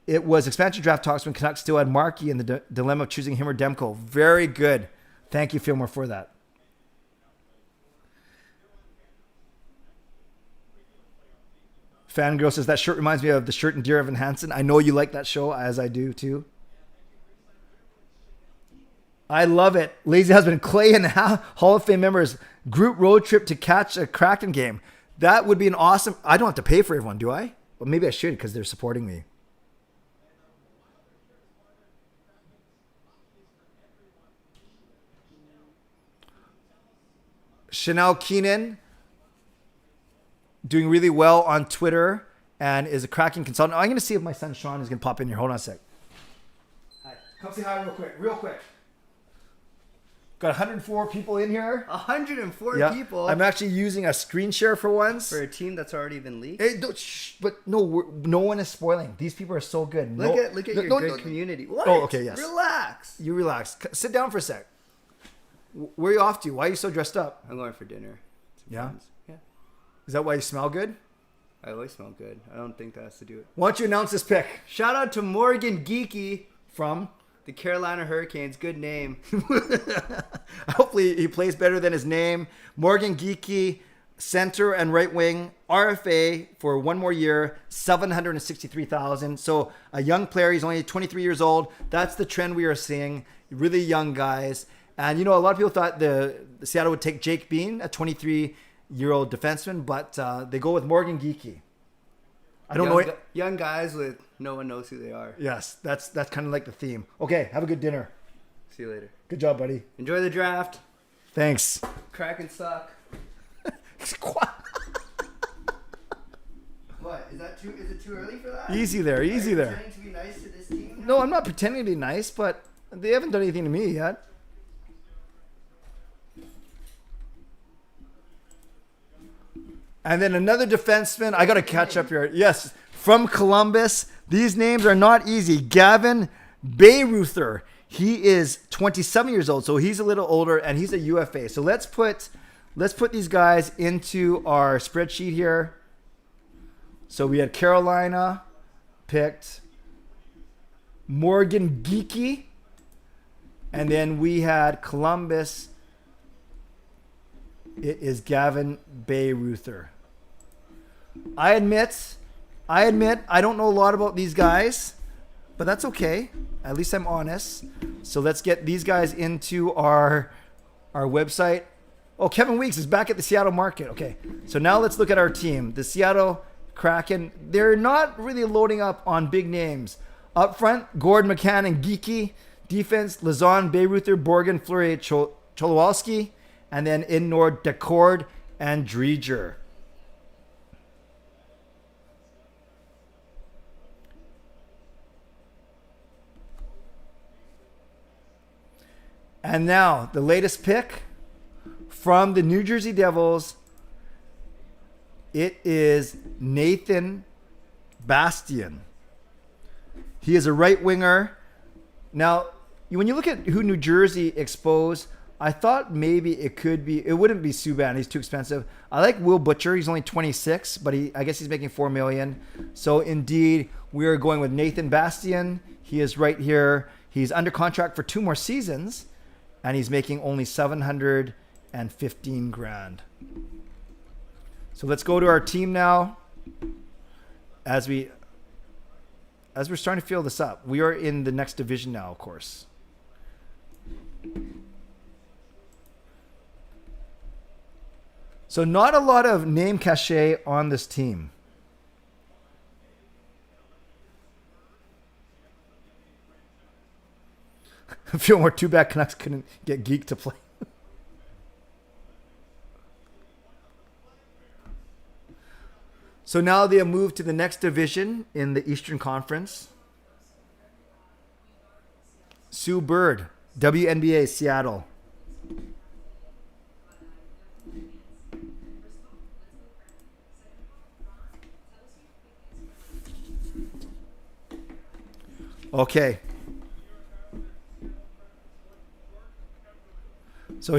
It was expansion draft talks when Canucks still had Markey in the dilemma of choosing him or Demko. Very good. Thank you, Fillmore, for that. Fangirl says, that shirt reminds me of the shirt in Dear Evan Hansen. I know you like that show, as I do too. I love it. Lazy Husband, Clay and Hall of Fame members, group road trip to catch a Kraken game. That would be an awesome... I don't have to pay for everyone, do I? Well, maybe I should because they're supporting me. Chanel Keenan, doing really well on Twitter and is a Kraken consultant. I'm going to see if my son Sean is going to pop in here. Hold on a sec. Hi. Come say hi real quick. Got 104 people in here. 104 people? I'm actually using a screen share for once. For a team that's already been leaked? Hey, but no one is spoiling. These people are so good. Look at your good community. What? Oh, okay, yes. Relax. You relax. Sit down for a sec. Where are you off to? Why are you so dressed up? I'm going for dinner. Yeah? Yeah. Is that why you smell good? I always smell good. I don't think that has to do it. Why don't you announce this pick? Shout out to Morgan Geeky From? the Carolina Hurricanes. Good name. Hopefully he plays better than his name. Morgan Geeky, center and right wing, RFA for one more year, $763,000. So a young player. He's only 23 years old. That's the trend we are seeing. Really young guys. And, you know, a lot of people thought the Seattle would take Jake Bean, a 23-year-old defenseman, but they go with Morgan Geeky. I don't know. Young guys with no one knows who they are. Yes, that's kind of like the theme. Okay, have a good dinner. See you later. Good job, buddy. Enjoy the draft. Thanks. Kraken suck. What? Is it too early for that? Easy there, easy Are you there. pretending to be nice to this team? No, I'm not pretending to be nice, but they haven't done anything to me yet. And then another defenseman. I got to catch up here. Yes, from Columbus. These names are not easy. Gavin Bayreuther. He is 27 years old, so he's a little older, and he's a UFA. So let's put these guys into our spreadsheet here. So we had Carolina picked Morgan Geeky, and then we had Columbus. It is Gavin Bayreuther. I admit I don't know a lot about these guys, but that's okay. At least I'm honest. So let's get these guys into our website. Oh, Kevin Weeks is back at the Seattle market. Okay, so now let's look at our team. The Seattle Kraken, they're not really loading up on big names. Up front, Gord McCann and Geeky. Defense, Lazon, Bayreuther, Borgen, Fleury, Cholowski. And then in Nord, Decord and Dreger. And now, the latest pick from the New Jersey Devils. It is Nathan Bastian. He is a right winger. Now, when you look at who New Jersey exposed, I thought maybe it wouldn't be Subban. He's too expensive. I like Will Butcher. He's only 26, but I guess he's making $4 million. So indeed, we are going with Nathan Bastian. He is right here. He's under contract for 2 more seasons, and he's making only $715,000. So let's go to our team now. As we're starting to fill this up, we are in the next division now, of course. So not a lot of name cachet on this team. I feel more too bad Canucks couldn't get Geek to play. So now they have moved to the next division in the Eastern Conference. Sue Bird, WNBA, Seattle. Okay. So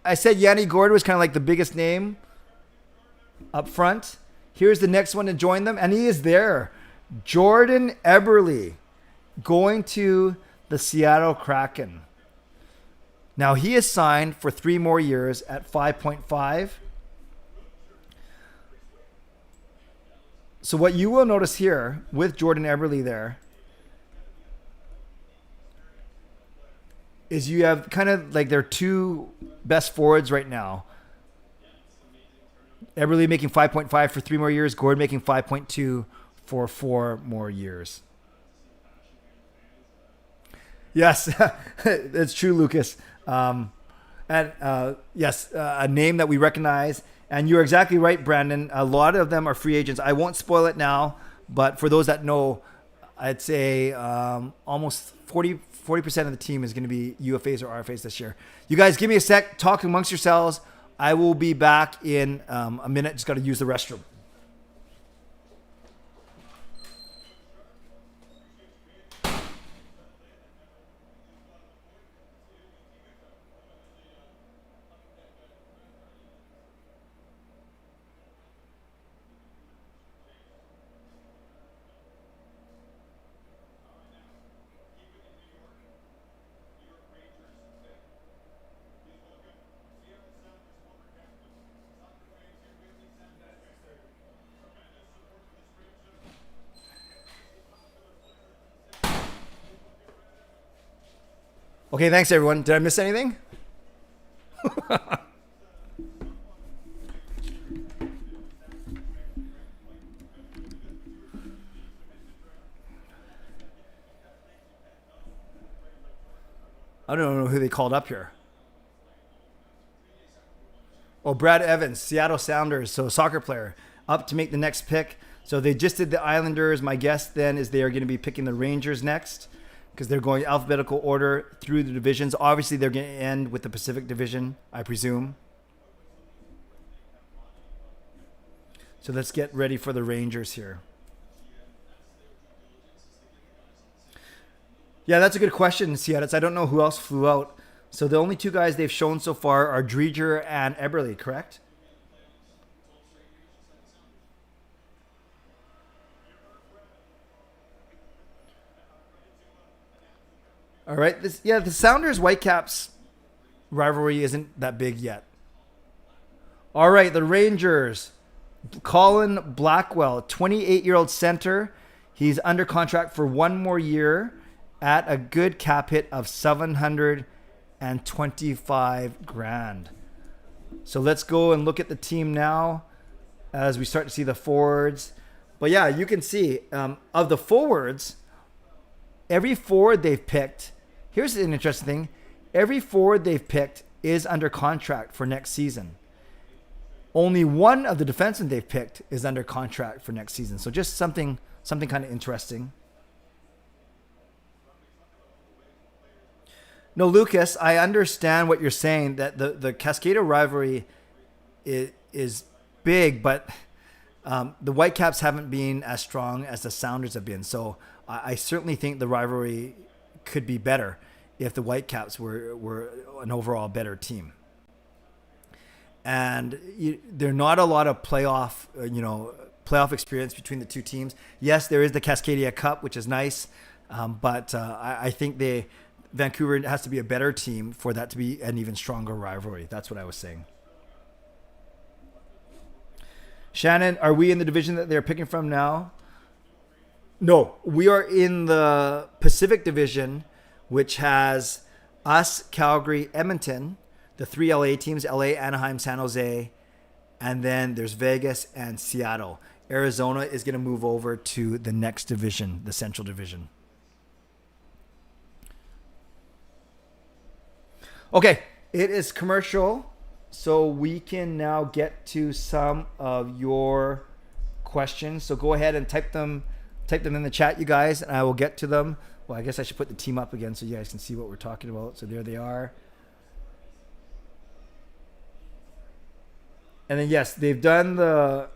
I said Yanni Gord was kind of like the biggest name up front. Here's the next one to join them, and he is there. Jordan Eberle going to the Seattle Kraken. Now he is signed for 3 more years at 5.5. So what you will notice here with Jordan Eberle there is you have kind of like their 2 best forwards right now. Eberle making 5.5 for 3 more years. Gord making 5.2 for 4 more years. Yes, it's true, Lucas. Yes, a name that we recognize. And you're exactly right, Brandon. A lot of them are free agents. I won't spoil it now, but for those that know, I'd say almost 40% of the team is going to be UFAs or RFAs this year. You guys give me a sec. Talk amongst yourselves. I will be back in a minute. Just got to use the restroom. Okay, thanks everyone. Did I miss anything? I don't know who they called up here. Oh, Brad Evans, Seattle Sounders, so soccer player, up to make the next pick. So they just did the Islanders. My guess then is they are going to be picking the Rangers next because they're going alphabetical order through the divisions. Obviously, they're going to end with the Pacific Division, I presume. So let's get ready for the Rangers here. Yeah, that's a good question, Seattle. I don't know who else flew out. So the only two guys they've shown so far are Dreger and Eberle, correct? All right. The Sounders Whitecaps rivalry isn't that big yet. All right, the Rangers. Colin Blackwell, 28-year-old center. He's under contract for one more year at a good cap hit of $725,000. So let's go and look at the team now as we start to see the forwards. But yeah, you can see of the forwards, every forward they've picked, here's an interesting thing. Every forward they've picked is under contract for next season. Only one of the defensemen they've picked is under contract for next season. So just something kind of interesting. No, Lucas, I understand what you're saying, that the Cascada rivalry is big, but the Whitecaps haven't been as strong as the Sounders have been. So I certainly think the rivalry could be better if the Whitecaps were an overall better team. And there are not a lot of playoff experience between the two teams. Yes, there is the Cascadia Cup, which is nice, but I think Vancouver has to be a better team for that to be an even stronger rivalry. That's what I was saying. Shannon, are we in the division that they're picking from now? No, we are in the Pacific Division, which has us, Calgary, Edmonton, the three LA teams, LA, Anaheim, San Jose, and then there's Vegas and Seattle. Arizona is going to move over to the next division, the Central Division. Okay, it is commercial, so we can now get to some of your questions. So go ahead and type them in the chat, you guys, and I will get to them. Well, I guess I should put the team up again so you guys can see what we're talking about. So there they are. And then, yes, they've done the...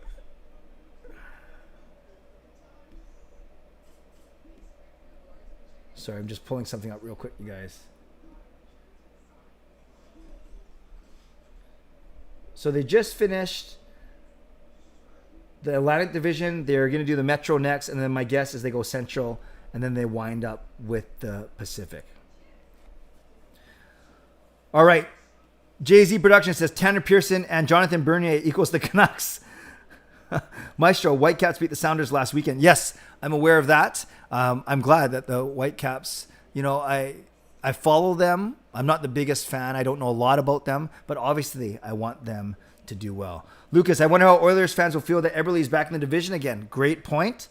Sorry, I'm just pulling something up real quick, you guys. So they just finished the Atlantic Division. They're going to do the Metro next, and then my guess is they go Central, and then they wind up with the Pacific. All right. Jay-Z Production says Tanner Pearson and Jonathan Bernier equals the Canucks. Maestro, Whitecaps beat the Sounders last weekend. Yes, I'm aware of that. I'm glad that the Whitecaps, I follow them. I'm not the biggest fan. I don't know a lot about them, but obviously I want them to do well. Lucas, I wonder how Oilers fans will feel that Eberle is back in the division again. Great point.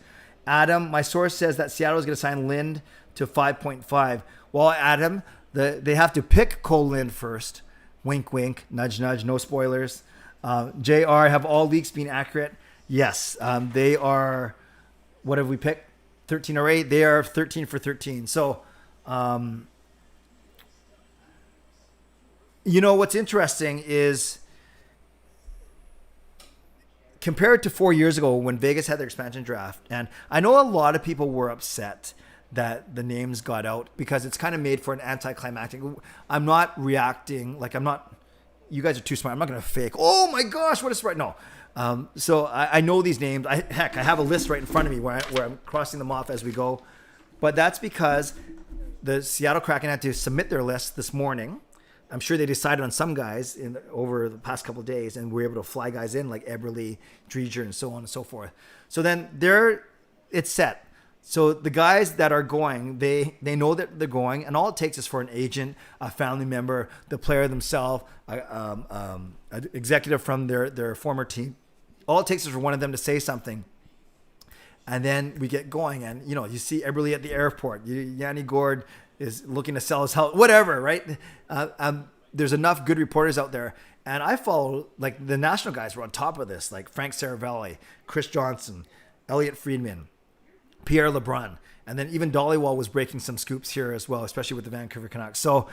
Adam, my source says that Seattle is going to sign Lind to 5.5. Well, Adam, they have to pick Cole Lind first. Wink, wink, nudge, nudge, no spoilers. JR, have all leaks been accurate? Yes, they are, what have we picked? 13 or 8? They are 13 for 13. So, what's interesting is compared to 4 years ago when Vegas had their expansion draft, and I know a lot of people were upset that the names got out because it's kind of made for an anticlimactic. I'm not reacting like you guys are too smart. I'm not going to fake, oh my gosh, what a surprise. No. So I know these names. I have a list right in front of me where I'm crossing them off as we go. But that's because the Seattle Kraken had to submit their list this morning. I'm sure they decided on some guys over the past couple of days and were able to fly guys in like Eberle, Dreger, and so on and so forth. So then it's set. So the guys that are going, they know that they're going, and all it takes is for an agent, a family member, the player themselves, an executive from their former team. All it takes is for one of them to say something, and then we get going. And you see Eberle at the airport. Yanni Gord is looking to sell his house, whatever, right? There's enough good reporters out there, and I follow like the national guys were on top of this, like Frank Saravelli, Chris Johnson, Elliot Friedman, Pierre LeBrun, and then even Dollywall was breaking some scoops here as well, especially with the Vancouver Canucks. So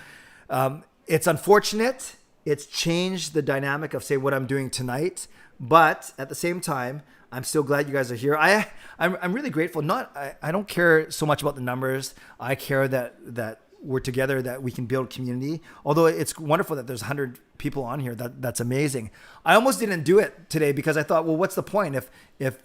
it's unfortunate. It's changed the dynamic of, say, what I'm doing tonight. But at the same time, I'm still glad you guys are here. I'm really grateful. I don't care so much about the numbers. I care that we're together, that we can build community. Although it's wonderful that there's 100 people on here. That's amazing. I almost didn't do it today because I thought, well, what's the point if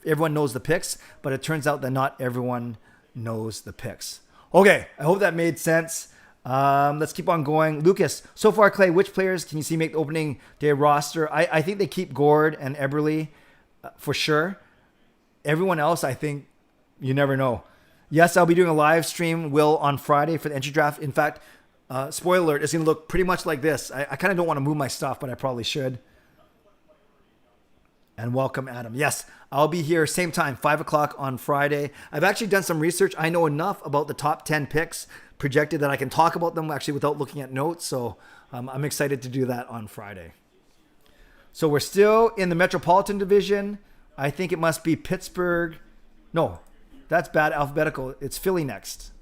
everyone knows the picks? But it turns out that not everyone knows the picks. Okay, I hope that made sense. Let's keep on going. Lucas, so far, Clay, which players can you see make the opening day roster? I think they keep Gord and Eberle for sure. Everyone else, I think you never know. Yes, I'll be doing a live stream, Will, on Friday for the entry draft. In fact, spoiler alert, it's going to look pretty much like this. I kind of don't want to move my stuff, but I probably should. And welcome, Adam. Yes, I'll be here same time, 5 o'clock on Friday. I've actually done some research. I know enough about the top 10 picks projected that I can talk about them actually without looking at notes. So I'm excited to do that on Friday. So we're still in the Metropolitan Division. I think it must be Pittsburgh. No, that's bad alphabetical. It's Philly next.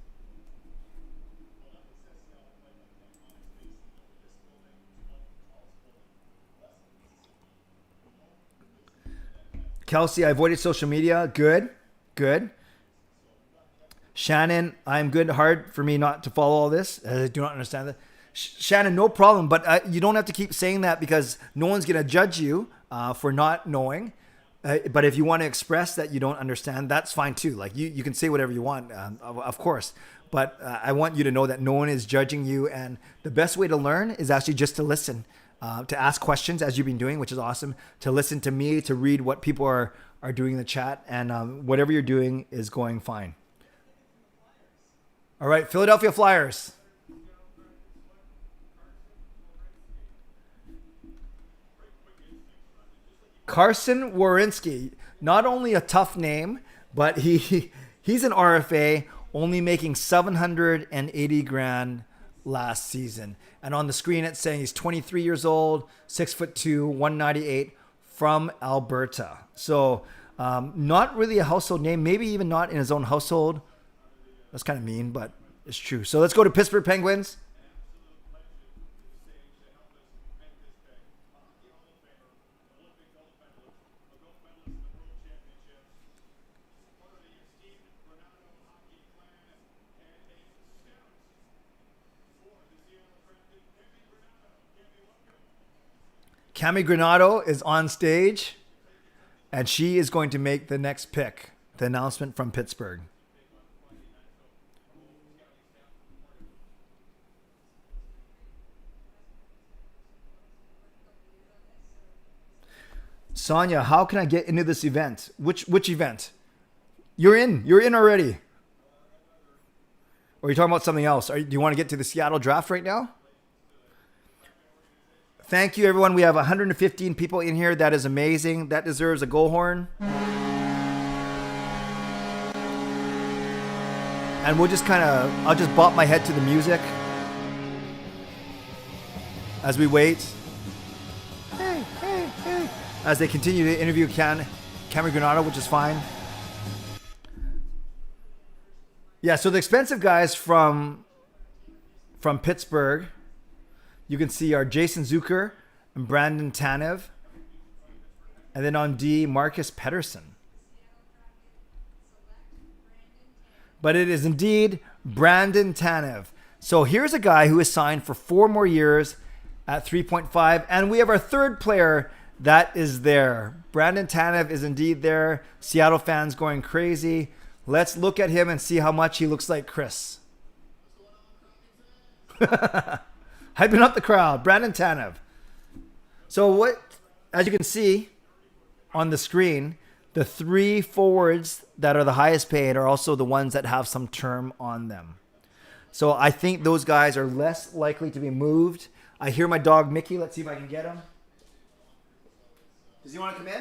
Kelsey, I avoided social media. Good. Shannon, I'm good. Hard for me not to follow all this. I do not understand that. Shannon, no problem. But you don't have to keep saying that because no one's going to judge you for not knowing. But if you want to express that you don't understand, that's fine too. Like you can say whatever you want, of course. But I want you to know that no one is judging you. And the best way to learn is actually just to listen. To ask questions as you've been doing, which is awesome, to listen to me, to read what people are doing in the chat, and whatever you're doing is going fine. All right, Philadelphia Flyers. Carson Wawrinski, not only a tough name, but he's an RFA, only making $780,000 last season. And on the screen, it's saying he's 23 years old, 6'2", 198, from Alberta. So not really a household name, maybe even not in his own household. That's kind of mean, but it's true. So let's go to Pittsburgh Penguins. Cami Granado is on stage, and she is going to make the next pick, the announcement from Pittsburgh. Sonia, how can I get into this event? Which event? You're in already. Or are you talking about something else? Do you want to get to the Seattle draft right now? Thank you, everyone. We have 115 people in here. That is amazing. That deserves a goal horn. And we'll just I'll just bop my head to the music as we wait. Hey. As they continue to interview Cami Granado, which is fine. Yeah, so the expensive guys from Pittsburgh, you can see are Jason Zucker and Brandon Tanev. And then on D, Marcus Pettersson. But it is indeed Brandon Tanev. So here's a guy who is signed for 4 more years at 3.5. And we have our third player that is there. Brandon Tanev is indeed there. Seattle fans going crazy. Let's look at him and see how much he looks like Chris. Hyping up the crowd. Brandon Tanev. So as you can see on the screen, the 3 forwards that are the highest paid are also the ones that have some term on them. So I think those guys are less likely to be moved. I hear my dog Mickey. Let's see if I can get him. Does he want to come in?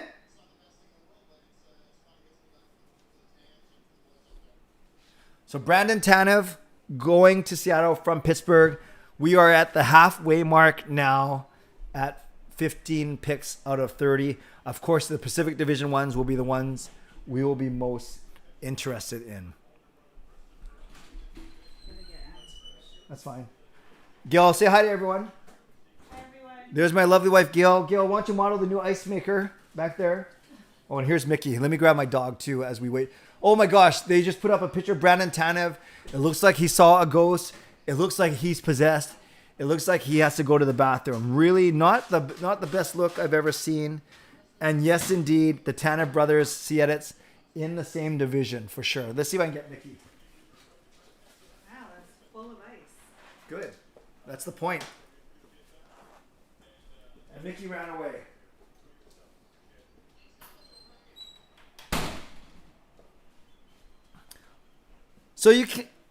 So Brandon Tanev going to Seattle from Pittsburgh. We are at the halfway mark now at 15 picks out of 30. Of course, the Pacific Division ones will be the ones we will be most interested in. That's fine. Gail, say hi to everyone. Hi, everyone. There's my lovely wife, Gail. Gail, why don't you model the new ice maker back there? Oh, and here's Mickey. Let me grab my dog, too, as we wait. Oh, my gosh. They just put up a picture of Brandon Tanev. It looks like he saw a ghost. It looks like he's possessed. It looks like he has to go to the bathroom. Really, not the best look I've ever seen. And yes, indeed, the Tanev brothers, Seattle's in the same division, for sure. Let's see if I can get Mickey. Wow, that's full of ice. Good. That's the point. And Mickey ran away. So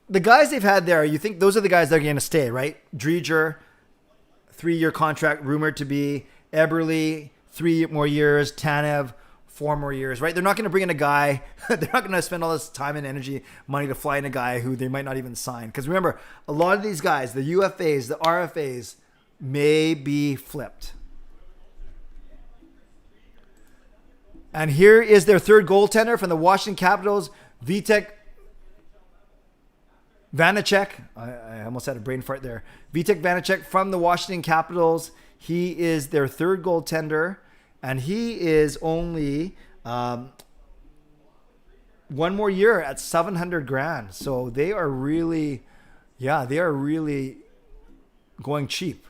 the guys they've had there, you think those are the guys that are going to stay, right? Dreger, 3-year contract rumored to be. Eberle, 3 more years. Tanev, 4 more years, right? They're not going to bring in a guy. They're not going to spend all this time and energy, money to fly in a guy who they might not even sign. Because remember, a lot of these guys, the UFAs, the RFAs, may be flipped. And here is their third goaltender from the Washington Capitals, Vitek Vanacek. I almost had a brain fart there. Vitek Vanacek from the Washington Capitals. He is their third goaltender. And he is only 1 more year at $700,000. So they are really going cheap.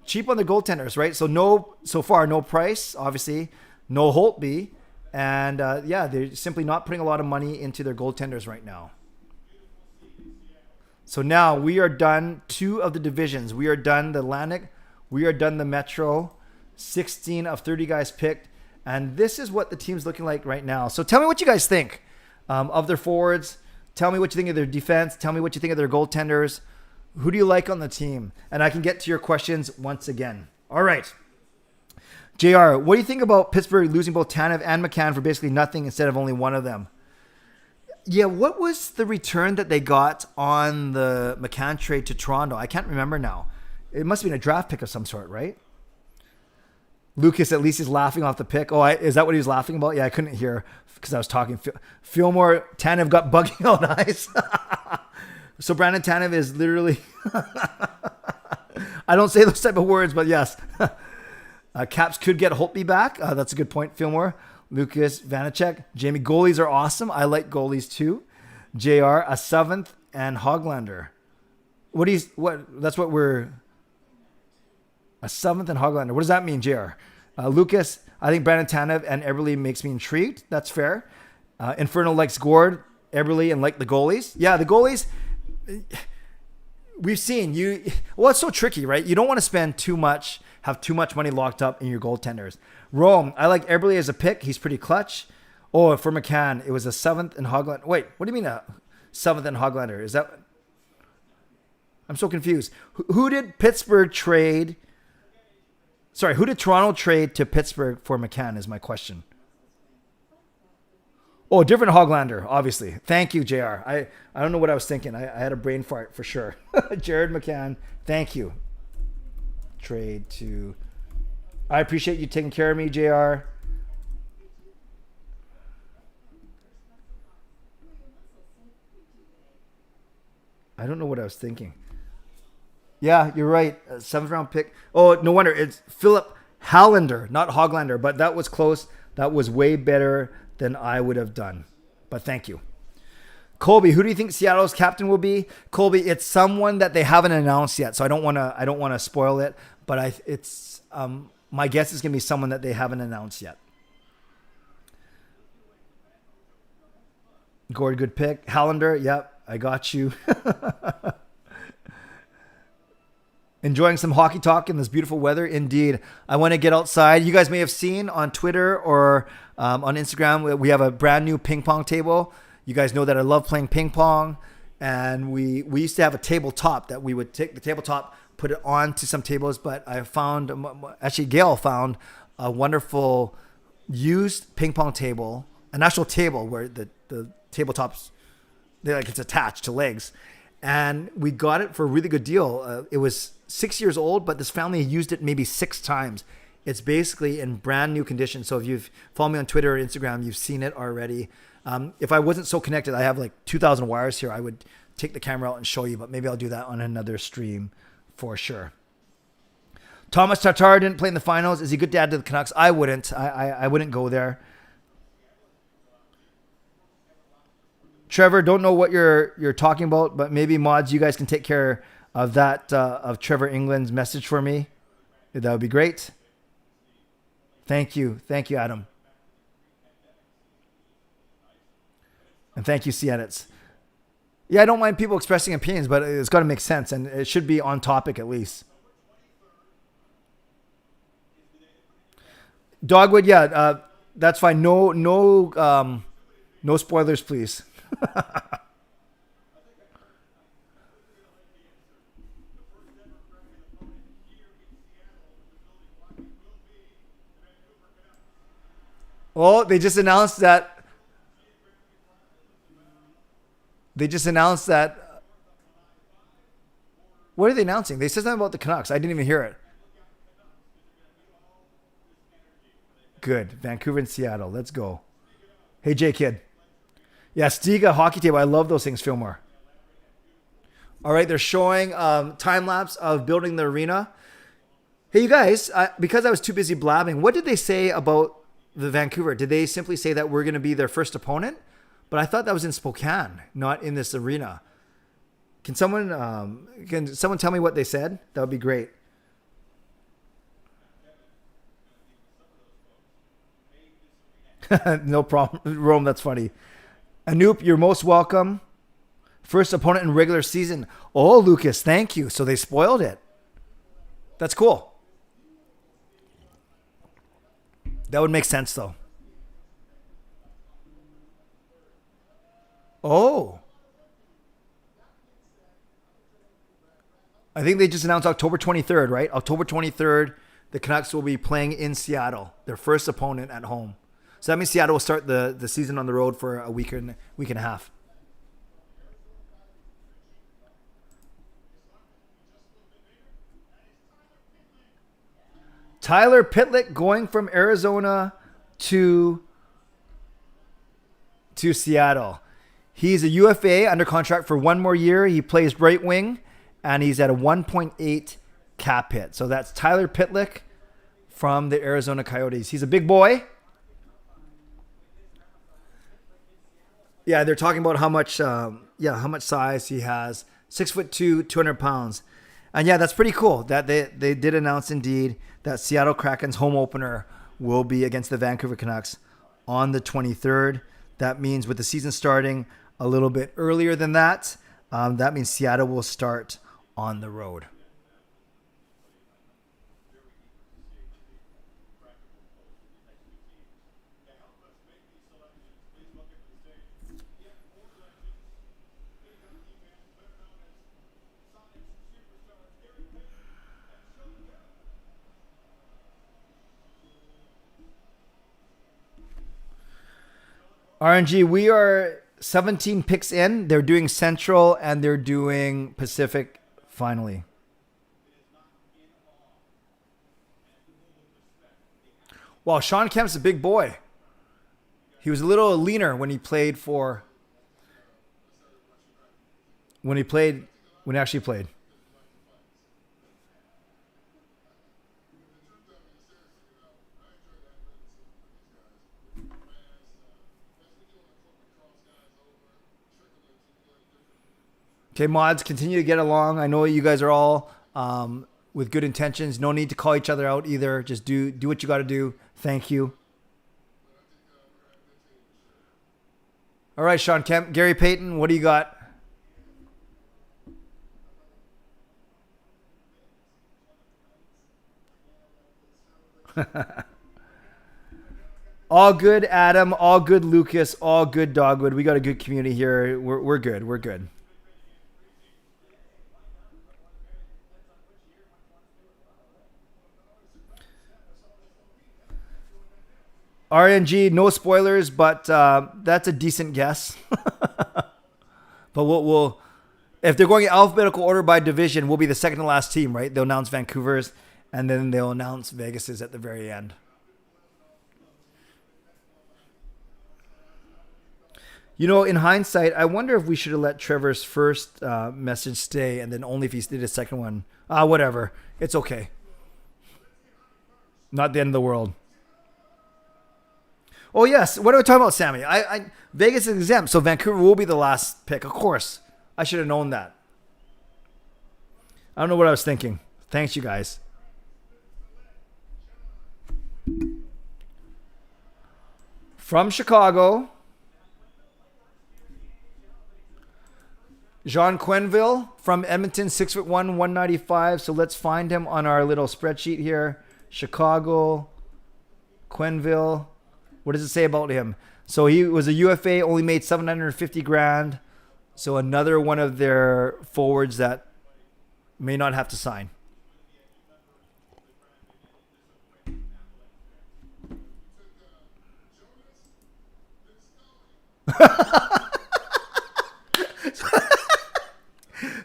Cheap on the goaltenders, right? So far, no Price, obviously, no Holtby. And they're simply not putting a lot of money into their goaltenders right now. So now we are done 2 of the divisions. We are done the Atlantic. We are done the Metro. 16 of 30 guys picked. And this is what the team's looking like right now. So tell me what you guys think of their forwards. Tell me what you think of their defense. Tell me what you think of their goaltenders. Who do you like on the team? And I can get to your questions once again. All right. JR, what do you think about Pittsburgh losing both Tanev and McCann for basically nothing instead of only one of them? Yeah, what was the return that they got on the McCann trade to Toronto? I can't remember now. It must have been a draft pick of some sort, right? Lucas at least is laughing off the pick. Oh, is that what he was laughing about? Yeah, I couldn't hear because I was talking. Fillmore, Tanev got bugging out eyes. So Brandon Tanev is literally... I don't say those type of words, but yes. Caps could get Holtby back. That's a good point, Fillmore. Lucas, Vanacek, Jamie. Goalies are awesome. I like goalies too. JR, a 7th, and Hoglander. That's what we're... A 7th and Hoglander. What does that mean, JR? Lucas, I think Brandon Tanev and Eberle makes me intrigued. That's fair. Inferno likes Gord, Eberle, and like the goalies. Yeah, the goalies, we've seen you. Well, it's so tricky, right? You don't want to spend too much, have too much money locked up in your goaltenders. Rome, I like Eberle as a pick. He's pretty clutch. Oh, for McCann, it was a 7th and Hoglander. Wait, what do you mean a 7th and Hoglander? Is that... I'm so confused. Who did Pittsburgh trade... Sorry, who did Toronto trade to Pittsburgh for McCann is my question. Oh, different Hoglander, obviously. Thank you, JR. I don't know what I was thinking. I had a brain fart for sure. Jared McCann, thank you. Trade to... I appreciate you taking care of me, JR. I don't know what I was thinking. Yeah, you're right. 7th round pick. Oh, no wonder. It's Philip Hallander, not Hoglander, but that was close. That was way better than I would have done. But thank you. Colby, who do you think Seattle's captain will be? Colby, it's someone that they haven't announced yet, so I don't want to spoil it, but it's my guess is going to be someone that they haven't announced yet. Gord, good pick. Hallander, yep, I got you. Enjoying some hockey talk in this beautiful weather. Indeed. I want to get outside. You guys may have seen on Twitter or on Instagram, we have a brand new ping pong table. You guys know that I love playing ping pong. And we used to have a tabletop that we would take the tabletop, put it onto some tables. But I found, actually Gail found a wonderful used ping pong table, an actual table where the tabletop's, it's attached to legs. And we got it for a really good deal. It was 6 years old, but this family used it maybe 6 times. It's basically in brand new condition. So if you've followed me on Twitter or Instagram, you've seen it already. If I wasn't so connected, I have like 2,000 wires here. I would take the camera out and show you, but maybe I'll do that on another stream for sure. Thomas Tatar didn't play in the finals. Is he a good dad to the Canucks? I wouldn't. I wouldn't go there. Trevor, don't know what you're talking about, but maybe mods, you guys can take care of that, of Trevor England's message for me. That would be great. Thank you. Thank you, Adam. And thank you, C-Edits. Yeah, I don't mind people expressing opinions, but it's got to make sense, and it should be on topic at least. Dogwood, yeah, that's fine. No spoilers, please. Oh, they just announced that. What are they announcing? They said something about the Canucks. I didn't even hear it. Good. Vancouver and Seattle. Let's go. Hey, J Kid. Yeah, Stiga hockey table. I love those things, Fillmore. All right, they're showing time lapse of building the arena. Hey, you guys, because I was too busy blabbing, what did they say about the Vancouver? Did they simply say that we're going to be their first opponent? But I thought that was in Spokane, not in this arena. Can someone tell me what they said? That would be great. No problem. Rome, that's funny. Anoop, you're most welcome. First opponent in regular season. Oh, Lucas, thank you. So they spoiled it. That's cool. That would make sense, though. Oh. I think they just announced October 23rd, right? October 23rd, the Canucks will be playing in Seattle, their first opponent at home. So that means Seattle will start the season on the road for a week and a half. Tyler Pitlick going from Arizona to Seattle. He's a UFA under contract for 1 more year. He plays right wing, and he's at a 1.8 cap hit. So that's Tyler Pitlick from the Arizona Coyotes. He's a big boy. Yeah, they're talking about how much size he has. 6'2", 200 pounds. And yeah, that's pretty cool that they did announce indeed that Seattle Kraken's home opener will be against the Vancouver Canucks on the 23rd. That means with the season starting a little bit earlier than that, that means Seattle will start on the road. RNG, we are 17 picks in. They're doing Central and they're doing Pacific finally. Wow, Sean Kemp's a big boy. He was a little leaner when he played for... When he actually played. Okay, mods, continue to get along. I know you guys are all with good intentions. No need to call each other out either. Just do what you got to do. Thank you. All right, Sean Kemp. Gary Payton, what do you got? All good, Adam. All good, Lucas. All good, Dogwood. We got a good community here. We're good. We're good. RNG, no spoilers, but that's a decent guess. But we'll if they're going in alphabetical order by division, we'll be the second to last team, right? They'll announce Vancouver's, and then they'll announce Vegas's at the very end. You know, in hindsight, I wonder if we should have let Trevor's first message stay, and then only if he did a second one. Whatever. It's okay. Not the end of the world. Oh, yes. What are we talking about, Sammy? Vegas is exempt, so Vancouver will be the last pick. Of course. I should have known that. I don't know what I was thinking. Thanks, you guys. From Chicago, Jean Quenville. From Edmonton, 6'1", 195. So let's find him on our little spreadsheet here. Chicago, Quenville. What does it say about him? So he was a UFA, only made $750,000. So another one of their forwards that may not have to sign.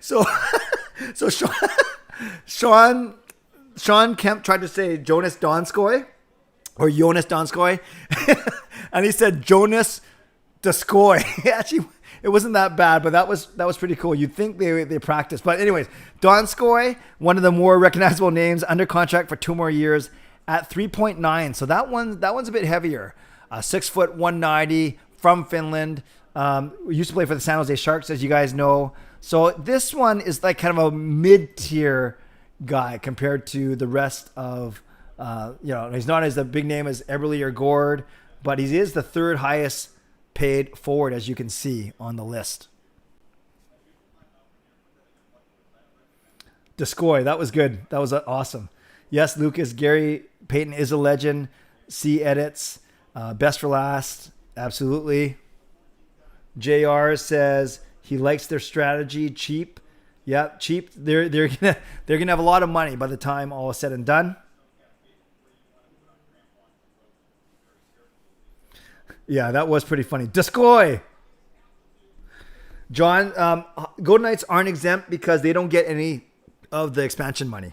So Sean Kemp tried to say Jonas Donskoy. Or Jonas Donskoy. And he said Jonas Donskoy. Actually, it wasn't that bad, but that was pretty cool. You'd think they practiced. But anyways, Donskoy, one of the more recognizable names, under contract for 2 more years at 3.9. So that one's a bit heavier. 6 foot 190 from Finland. Used to play for the San Jose Sharks, as you guys know. So this one is like kind of a mid-tier guy compared to the rest of he's not as a big name as Eberle or Gord, but he is the 3rd highest paid forward, as you can see on the list. Descoy, that was good. That was awesome. Yes, Lucas, Gary Payton is a legend. See edits. Best for last. Absolutely. JR says he likes their strategy. Cheap. Yeah, cheap. They're gonna have a lot of money by the time all is said and done. Yeah, that was pretty funny. Descoy! John, Golden Knights aren't exempt because they don't get any of the expansion money.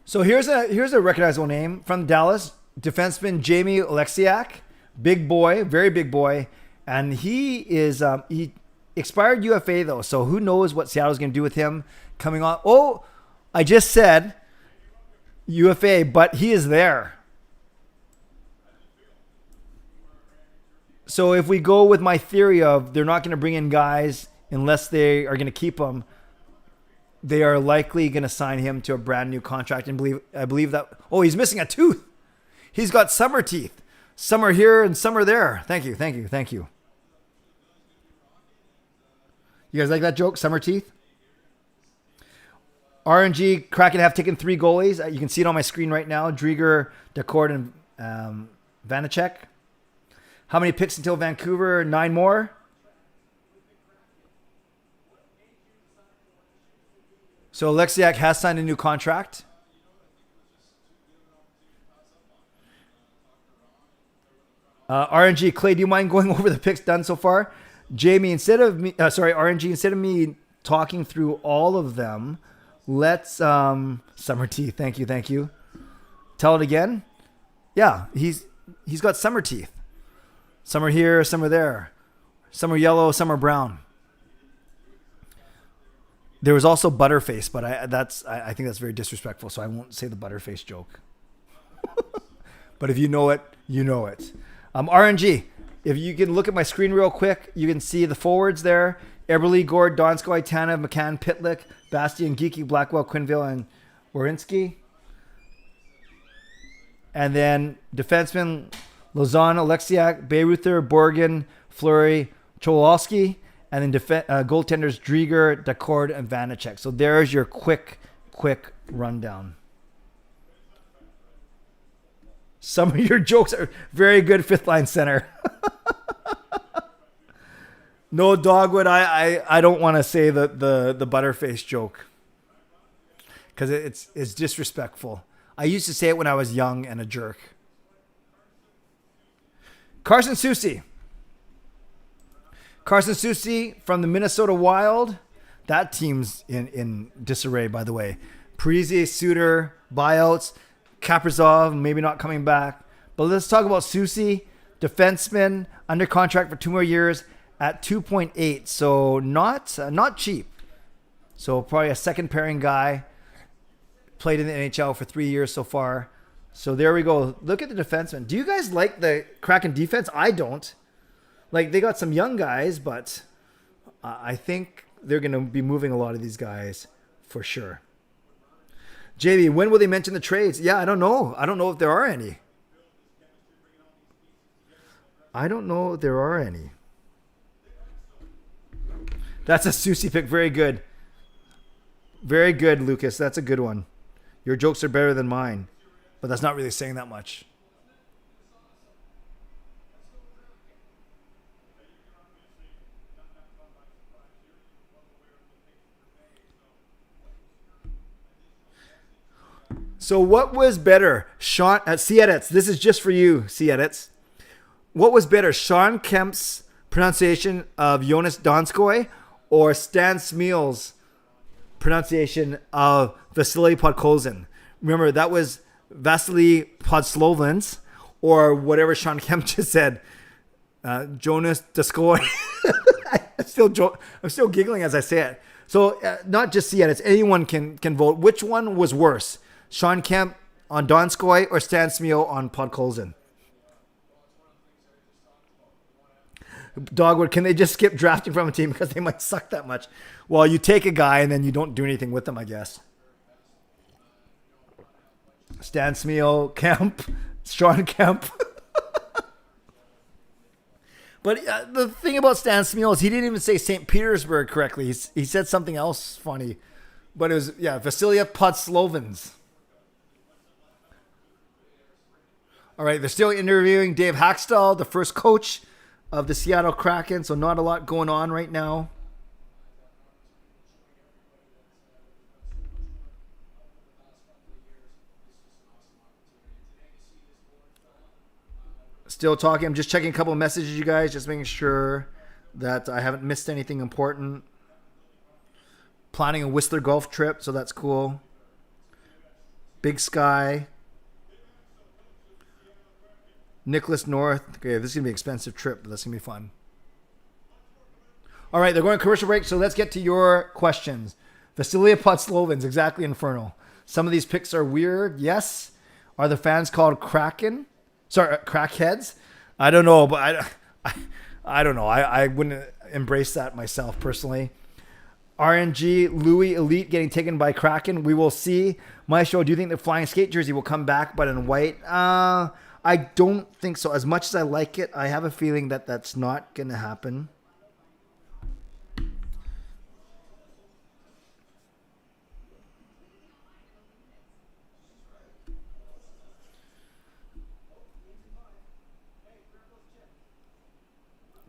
So here's a recognizable name from Dallas. Defenseman Jamie Oleksiak. Big boy, very big boy. And he is he expired UFA though, so who knows what Seattle's going to do with him coming on. Oh, I just said UFA, but he is there. So if we go with my theory of they're not going to bring in guys unless they are going to keep them, they are likely going to sign him to a brand new contract. And I believe that. Oh, he's missing a tooth. He's got summer teeth. Some are here and some are there. Thank you. You guys like that joke? Summer teeth? RNG, Kraken have taken 3 goalies. You can see it on my screen right now. Drieger, Decord, and Vanacek. How many picks until Vancouver? 9 more. So Oleksiak has signed a new contract. RNG, Clay, do you mind going over the picks done so far? Jamie, RNG, instead of me talking through all of them, let's summer teeth. Thank you. Tell it again. Yeah, he's got summer teeth. Some are here, some are there. Some are yellow, some are brown. There was also Butterface, but I think that's very disrespectful, so I won't say the Butterface joke. But if you know it, you know it. RNG, if you can look at my screen real quick, you can see the forwards there. Eberle, Gord, Donskoy, Tanev, McCann, Pitlick, Bastian, Geeky, Blackwell, Quinville, and Warinsky. And then defensemen, Lausanne, Oleksiak, Bayreuther, Borgen, Fleury, Cholowski. And then goaltenders Drieger, Decord, and Vanacek. So there's your quick rundown. Some of your jokes are very good, fifth line center. No, Dogwood, I don't want to say the butterface joke because it's disrespectful. I used to say it when I was young and a jerk. Carson Soucy from the Minnesota Wild. That team's in disarray, by the way. Parise, Suter, buyouts, Kaprizov, maybe not coming back. But let's talk about Soucy, defenseman, under contract for 2 more years at 2.8. So not cheap. So probably a second pairing guy. Played in the NHL for 3 years so far. So there we go. Look at the defenseman. Do you guys like the Kraken defense? I don't. Like, they got some young guys, but I think they're going to be moving a lot of these guys for sure. JB, when will they mention the trades? Yeah, I don't know. I don't know if there are any. That's a Soucy pick. Very good. Very good, Lucas. That's a good one. Your jokes are better than mine, but that's not really saying that much. So what was better? Sean at C-Edits. This is just for you, C-Edits. What was better? Sean Kemp's pronunciation of Jonas Donskoy or Stan Smeal's pronunciation of Vasily Podkolzin? Remember, that was Vasily Podslovins or whatever Sean Kemp just said. Jonas Donskoy. I'm still giggling as I say it. So not just C-Edits. Anyone can vote. Which one was worse? Sean Kemp on Donskoy or Stan Smeo on Podkolzin? Dogwood, can they just skip drafting from a team because they might suck that much? Well, you take a guy and then you don't do anything with them, I guess. Stan Smeo, Kemp, Sean Kemp. But the thing about Stan Smeo is he didn't even say St. Petersburg correctly. He said something else funny. But it was, Vasilia Podslovins. All right, they're still interviewing Dave Hackstall, the first coach of the Seattle Kraken, so not a lot going on right now. Still talking. I'm just checking a couple of messages, you guys, just making sure that I haven't missed anything important. Planning a Whistler golf trip, so that's cool. Big Sky. Nicholas North. Okay, this is going to be an expensive trip, but that's going to be fun. All right, they're going to commercial break, so let's get to your questions. Vasilia Podslovins, exactly infernal. Some of these picks are weird, yes. Are the fans called Kraken? Sorry, crackheads? I don't know, but I don't know. I wouldn't embrace that myself personally. RNG, Louis Elite getting taken by Kraken. We will see. Maestro, do you think the flying skate jersey will come back, but in white? I don't think so. As much as I like it, I have a feeling that that's not going to happen.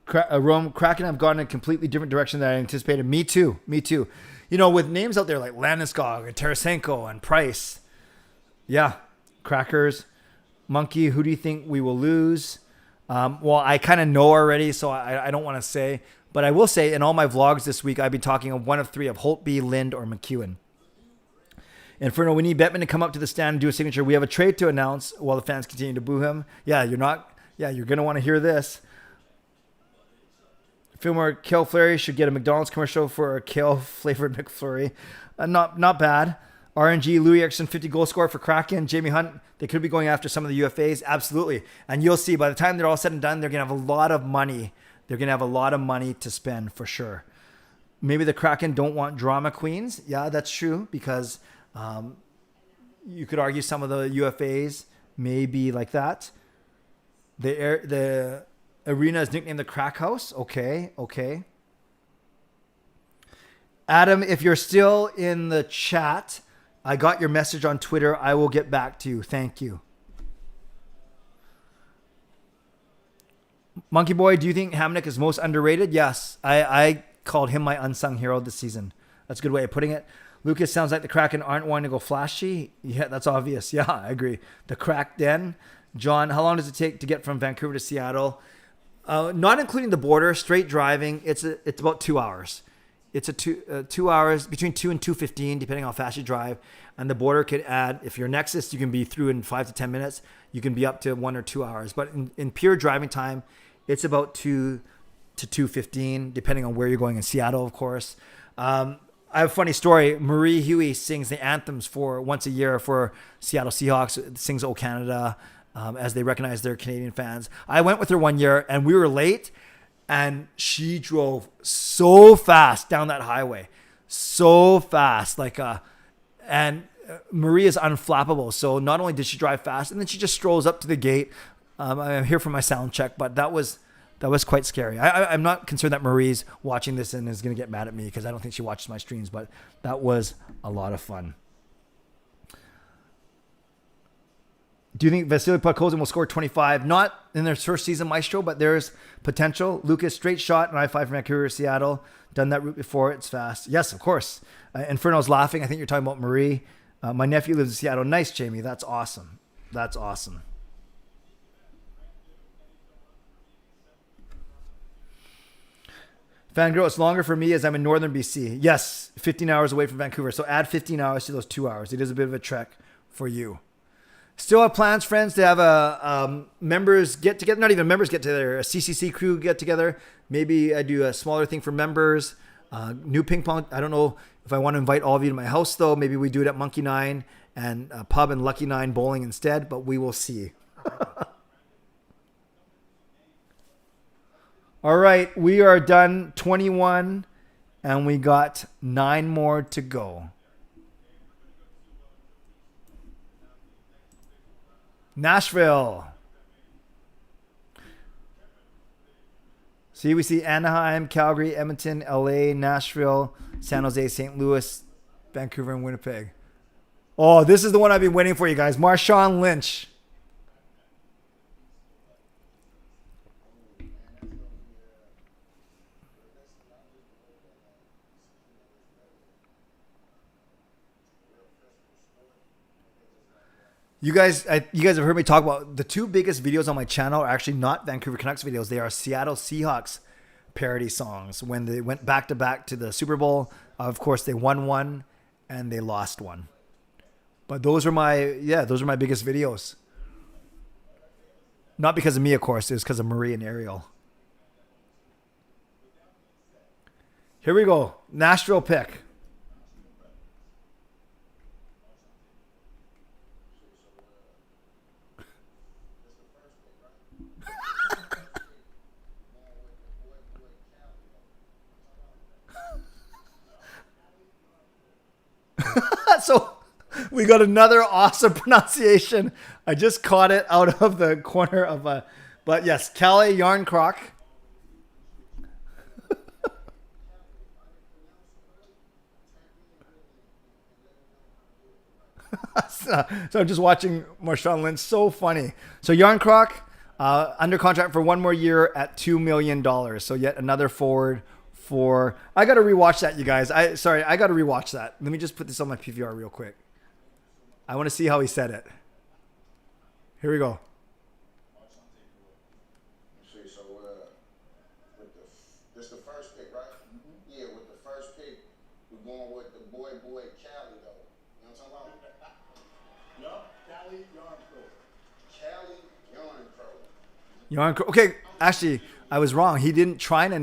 Kraken have gone in a completely different direction than I anticipated. Me too. You know, with names out there like Landeskog and Tarasenko and Price. Yeah, Crackers. Monkey, who do you think we will lose? Well, I kind of know already, so I don't want to say. But I will say, in all my vlogs this week, I've been talking of one of three of Holtby, Lind, or McEwen. Inferno, we need Bettman to come up to the stand and do a signature. We have a trade to announce while the fans continue to boo him. Yeah, you're going to want to hear this. Fillmore, Kale Fleury should get a McDonald's commercial for a kale-flavored McFlurry. Not bad. RNG, Louis Erickson, 50 goal scorer for Kraken. Jamie Hunt, they could be going after some of the UFAs. Absolutely. And you'll see by the time they're all said and done, they're going to have a lot of money. They're going to have a lot of money to spend for sure. Maybe the Kraken don't want drama queens. Yeah, that's true because you could argue some of the UFAs may be like that. The arena is nicknamed the Crack House. Okay. Adam, if you're still in the chat, I got your message on Twitter. I will get back to you. Thank you. Monkey Boy, do you think Hamnick is most underrated? Yes. I called him my unsung hero this season. That's a good way of putting it. Lucas, sounds like the Kraken aren't wanting to go flashy. Yeah, that's obvious. Yeah, I agree. The crack den. John, how long does it take to get from Vancouver to Seattle? Not including the border, straight driving, it's about 2 hours. It's a 2 hours, between 2 and 2:15, depending on how fast you drive. And the border could add, if you're Nexus, you can be through in 5 to 10 minutes. You can be up to 1 or 2 hours. But in pure driving time, it's about 2 to 2:15, depending on where you're going in Seattle, of course. I have a funny story. Marie Huey sings the anthems for once a year for Seattle Seahawks, sings "O Canada," as they recognize their Canadian fans. I went with her one year, and we were late, and she drove so fast down that highway, so fast, and Marie is unflappable. So not only did she drive fast, and then she just strolls up to the gate. I'm here for my sound check, but that was quite scary. I'm not concerned that Marie's watching this and is going to get mad at me because I don't think she watches my streams, but that was a lot of fun. Do you think Vasily Podkolzin will score 25? Not in their first season, Maestro, but there's potential. Lucas, straight shot and I-5 from Vancouver to Seattle. Done that route before. It's fast. Yes, of course. Inferno's laughing. I think you're talking about Marie. My nephew lives in Seattle. Nice, Jamie. That's awesome. That's awesome. Fangirl, it's longer for me as I'm in northern BC. Yes, 15 hours away from Vancouver. So add 15 hours to those 2 hours. It is a bit of a trek for you. Still have plans, friends, to have a members get together. Not even members get together. A CCC crew get together. Maybe I do a smaller thing for members. New ping pong. I don't know if I want to invite all of you to my house, though. Maybe we do it at Monkey 9 and Pub and Lucky 9 bowling instead. But we will see. All right, we are done 21, and we got 9 more to go. Nashville. See, we see Anaheim, Calgary, Edmonton, LA, Nashville, San Jose, St. Louis, Vancouver, and Winnipeg. Oh, this is the one I've been waiting for, you guys. Marshawn Lynch. You guys have heard me talk about the 2 biggest videos on my channel are actually not Vancouver Canucks videos. They are Seattle Seahawks parody songs. When they went back to back to the Super Bowl, of course they won one and they lost one. But those are my biggest videos. Not because of me, of course. It was because of Marie and Ariel. Here we go. Nashville pick. So we got another awesome pronunciation. I just caught it out of the corner of a, but yes, Kalle Järnkrok. So I'm just watching Marshawn Lynch. So funny. So Järnkrok, under contract for 1 more year at $2 million. So yet another forward for, I got to rewatch that, you guys. I got to rewatch that. Let me just put this on my PVR real quick. I want to see how he said it. Here we go. This the first pick, right? Mm-hmm. Yeah, with the first pick, we're going with the boy Kalle, though. You know what I'm talking about? Yup, Kalle Järnkrok. Järnkrok. Okay, actually, I was wrong. He didn't try and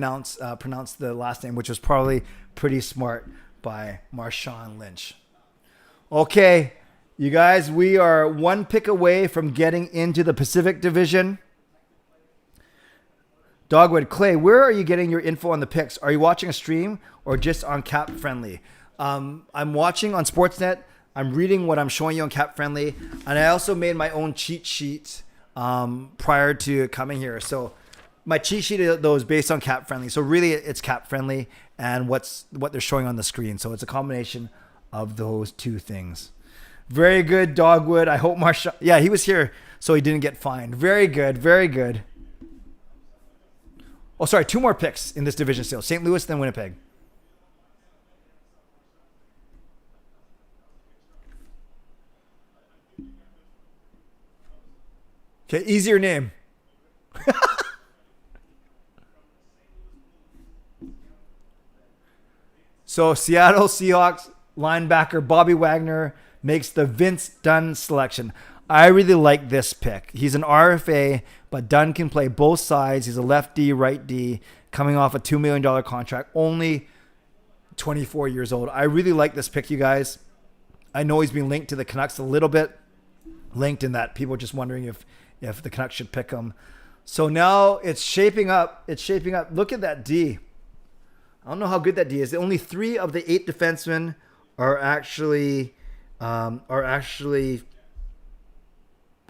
pronounce the last name, which was probably pretty smart by Marshawn Lynch. Okay, you guys, we are 1 pick away from getting into the Pacific Division. Dogwood Clay, where are you getting your info on the picks? Are you watching a stream or just on Cap Friendly? I'm watching on Sportsnet. I'm reading what I'm showing you on Cap Friendly, and I also made my own cheat sheet prior to coming here. So my cheat sheet though is based on Cap Friendly. So really, it's Cap Friendly, and what they're showing on the screen. So it's a combination of those two things. Very good, Dogwood. I hope Marshall. Yeah, he was here, so he didn't get fined. Very good, very good. Oh, sorry, 2 more picks in this division still. St. Louis, then Winnipeg. Okay, easier name. So Seattle Seahawks linebacker Bobby Wagner makes the Vince Dunn selection. I really like this pick. He's an RFA, but Dunn can play both sides. He's a left D, right D, coming off a $2 million contract, only 24 years old. I really like this pick, you guys. I know he's been linked to the Canucks a little bit, linked in that people are just wondering if the Canucks should pick him. So now it's shaping up. It's shaping up. Look at that D. I don't know how good that D is. Only 3 of the 8 defensemen are actually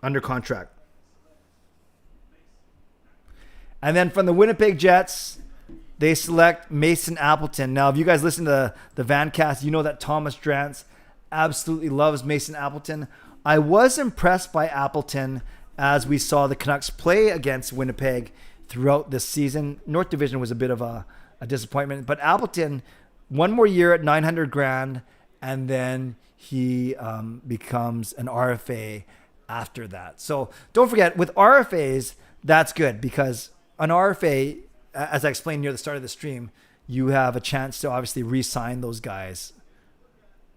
under contract. And then from the Winnipeg Jets, they select Mason Appleton. Now, if you guys listen to the Vancast, you know that Thomas Drance absolutely loves Mason Appleton. I was impressed by Appleton as we saw the Canucks play against Winnipeg throughout this season. North Division was a bit of a disappointment, but Appleton, 1 more year at $900,000, and then he becomes an RFA after that. So don't forget, with RFAs, that's good because an RFA, as I explained near the start of the stream, you have a chance to obviously re-sign those guys.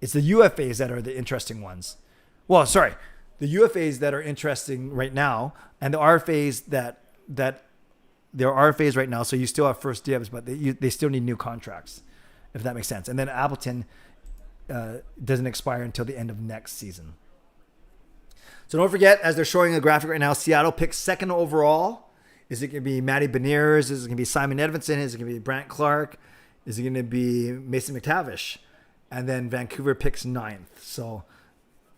It's the UFAs that are the interesting ones. Well, sorry, the UFAs that are interesting right now, and the RFAs that there are RFAs right now, so you still have first dibs, but they still need new contracts, if that makes sense. And then Appleton doesn't expire until the end of next season. So don't forget, as they're showing the graphic right now, Seattle picks 2nd overall. Is it going to be Matty Beniers? Is it going to be Simon Edvinsson? Is it going to be Brant Clark? Is it going to be Mason McTavish? And then Vancouver picks 9th. So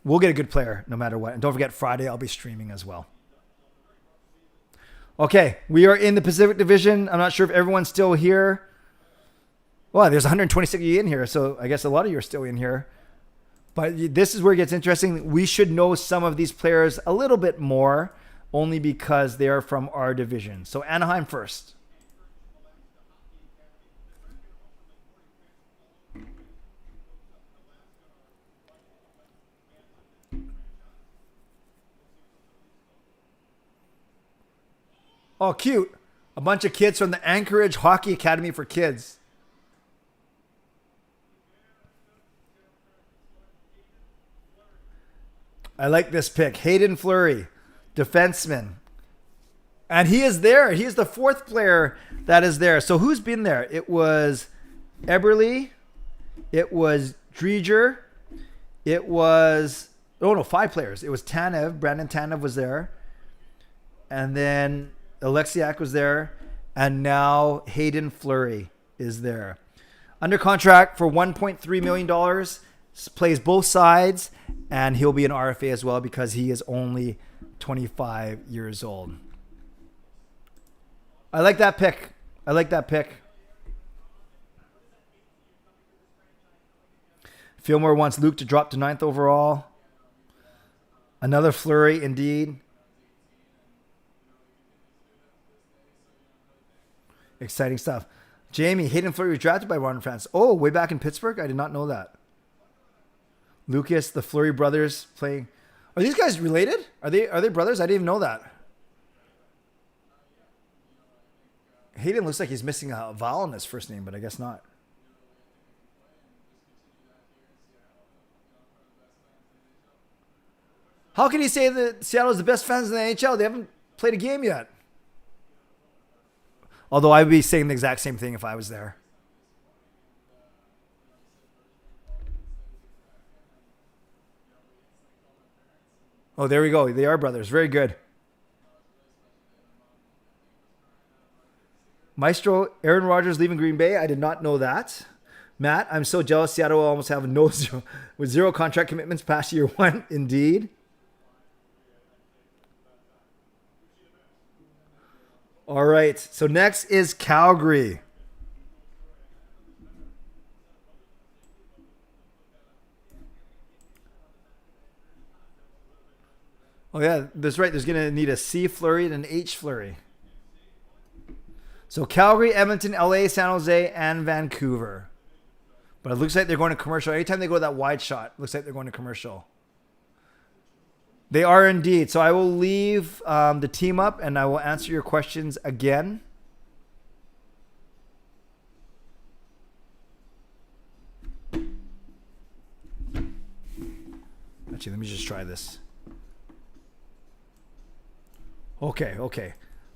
we'll get a good player no matter what. And don't forget, Friday I'll be streaming as well. Okay, we are in the Pacific Division. I'm not sure if everyone's still here. Well, there's 126 of you in here, so I guess a lot of you are still in here. But this is where it gets interesting. We should know some of these players a little bit more, only because they are from our division. So Anaheim first. Oh, cute. A bunch of kids from the Anchorage Hockey Academy for Kids. I like this pick. Hayden Fleury, defenseman. And he is there. He is the 4th player that is there. So who's been there? It was Eberle. It was Dreger. It was, 5 players. It was Tanev. Brandon Tanev was there. And then Alexiak was there. And now Hayden Fleury is there. Under contract for $1.3 million. Plays both sides. And he'll be an RFA as well because he is only 25 years old. I like that pick. Fillmore wants Luke to drop to 9th overall. Another Fleury indeed. Exciting stuff. Jamie, Hayden Fleury was drafted by Ron France. Oh, way back in Pittsburgh? I did not know that. Lucas, the Fleury brothers playing. Are these guys related? Are they brothers? I didn't even know that. Hayden looks like he's missing a vowel in his first name, but I guess not. How can you say that Seattle is the best fans in the NHL? They haven't played a game yet. Although I would be saying the exact same thing if I was there. Oh, there we go. They are brothers. Very good. Maestro, Aaron Rodgers leaving Green Bay. I did not know that. Matt, I'm so jealous. Seattle will almost have with 0 contract commitments past year 1. Indeed. All right. So next is Calgary. Oh, yeah, that's right. There's going to need a C flurry and an H flurry. So Calgary, Edmonton, LA, San Jose, and Vancouver. But it looks like they're going to commercial. Anytime they go to that wide shot, it looks like they're going to commercial. They are indeed. So I will leave the team up and I will answer your questions again. Actually, let me just try this. Okay.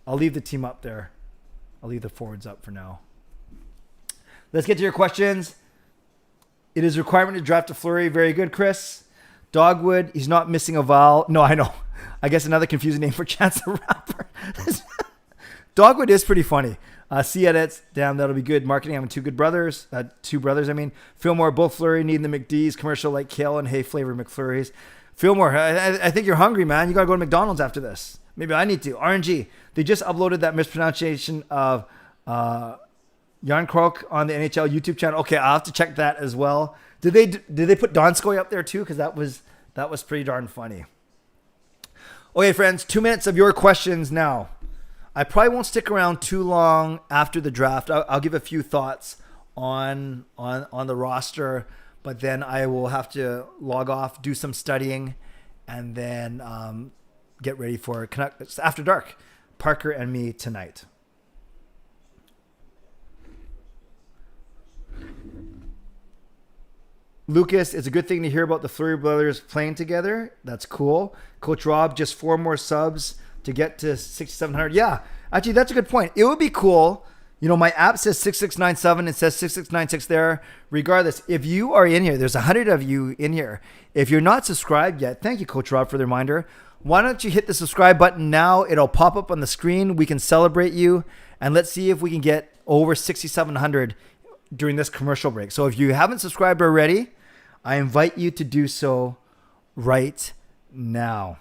I'll leave the team up there. I'll leave the forwards up for now. Let's get to your questions. It is a requirement to draft a flurry. Very good, Chris. Dogwood, he's not missing a vowel. No, I know. I guess another confusing name for Chance the Rapper. Dogwood is pretty funny. C edits, damn, that'll be good. Marketing, having two brothers, I mean. Fillmore, both flurry, needing the McD's, commercial like kale and hay flavored McFlurries. Fillmore, I think you're hungry, man. You got to go to McDonald's after this. Maybe I need to. RNG, they just uploaded that mispronunciation of Jan Krok on the NHL YouTube channel. Okay, I'll have to check that as well. Did they put Donskoy up there too? Because that was pretty darn funny. Okay, friends, 2 minutes of your questions now. I probably won't stick around too long after the draft. I'll give a few thoughts on the roster, but then I will have to log off, do some studying, and then get ready for Canucks After Dark. Parker and me tonight. Lucas, it's a good thing to hear about the Fleury brothers playing together. That's cool. Coach Rob, just 4 more subs to get to 6,700. Yeah, actually, that's a good point. It would be cool. You know, my app says 6697. It says 6696 there. Regardless, if you are in here, there's 100 of you in here. If you're not subscribed yet, thank you, Coach Rob, for the reminder. Why don't you hit the subscribe button now? It'll pop up on the screen. We can celebrate you. And let's see if we can get over 6,700 during this commercial break. So if you haven't subscribed already, I invite you to do so right now.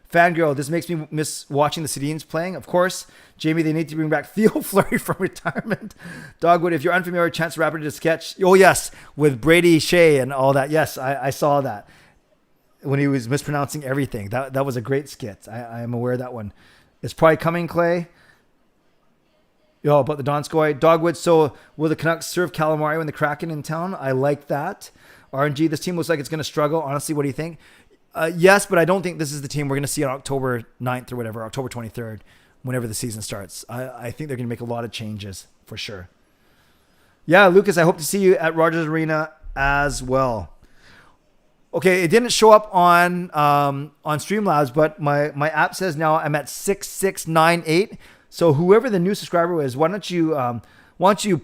Fangirl, this makes me miss watching the Sedins playing. Of course, Jamie, they need to bring back Theo Fleury from retirement. Dogwood, if you're unfamiliar, Chance the Rapper did a sketch. Oh, yes, with Brady Shea and all that. Yes, I saw that when he was mispronouncing everything. That was a great skit. I am aware of that one. It's probably coming, Clay. Yo, about the Donskoy. Dogwood, so will the Canucks serve calamari when the Kraken in town? I like that. RNG, this team looks like it's going to struggle. Honestly, what do you think? Yes, but I don't think this is the team we're going to see on October 9th or whatever, October 23rd, whenever the season starts. I think they're going to make a lot of changes for sure. Yeah, Lucas, I hope to see you at Rogers Arena as well. Okay, it didn't show up on Streamlabs, but my app says now I'm at 6698. So whoever the new subscriber is, why don't you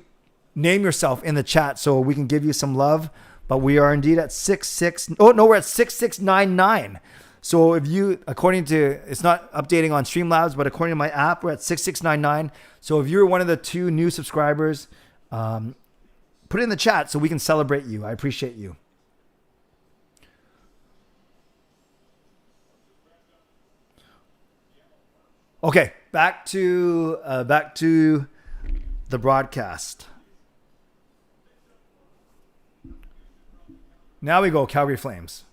name yourself in the chat so we can give you some love? But we are indeed at we're at 6699. So if you, according to, it's not updating on Streamlabs, but according to my app, we're at 6699. So if you're one of the 2 new subscribers, put it in the chat so we can celebrate you. I appreciate you. Okay, back to the broadcast. Now we go, Calgary Flames.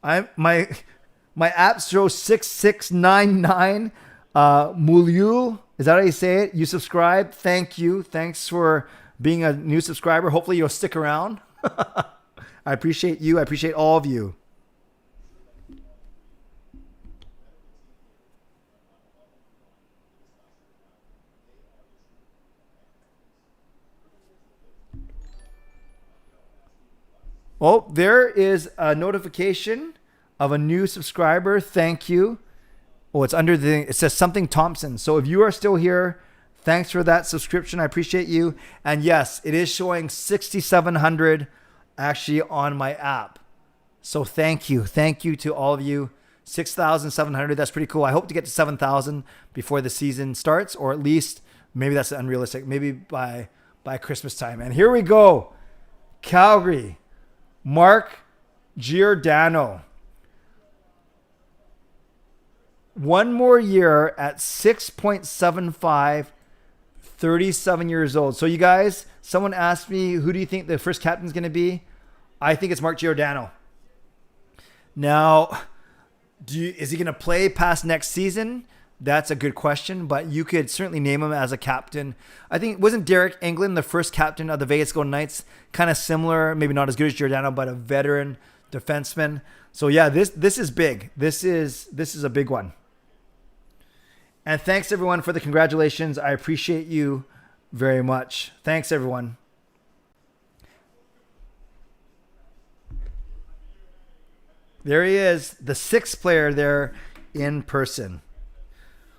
My app shows 6699. Mulul, is that how you say it? You subscribed. Thank you. Thanks for being a new subscriber. Hopefully you'll stick around. I appreciate you. I appreciate all of you. Oh, there is a notification of a new subscriber. Thank you. Oh, it says something Thompson. So if you are still here, thanks for that subscription. I appreciate you. And yes, it is showing 6,700 actually on my app. So thank you. Thank you to all of you. 6,700. That's pretty cool. I hope to get to 7,000 before the season starts, or at least maybe that's unrealistic. Maybe by Christmas time. And here we go. Calgary. Mark Giordano. One more year at 6.75, 37 years old. So you guys, someone asked me, who do you think the first captain's going to be? I think it's Mark Giordano. Now, is he going to play past next season? That's a good question, but you could certainly name him as a captain. I think, wasn't Derek Englund the first captain of the Vegas Golden Knights? Kind of similar, maybe not as good as Giordano, but a veteran defenseman. So yeah, this is big. This is a big one. And thanks everyone for the congratulations. I appreciate you very much. Thanks everyone. There he is, the sixth player there in person.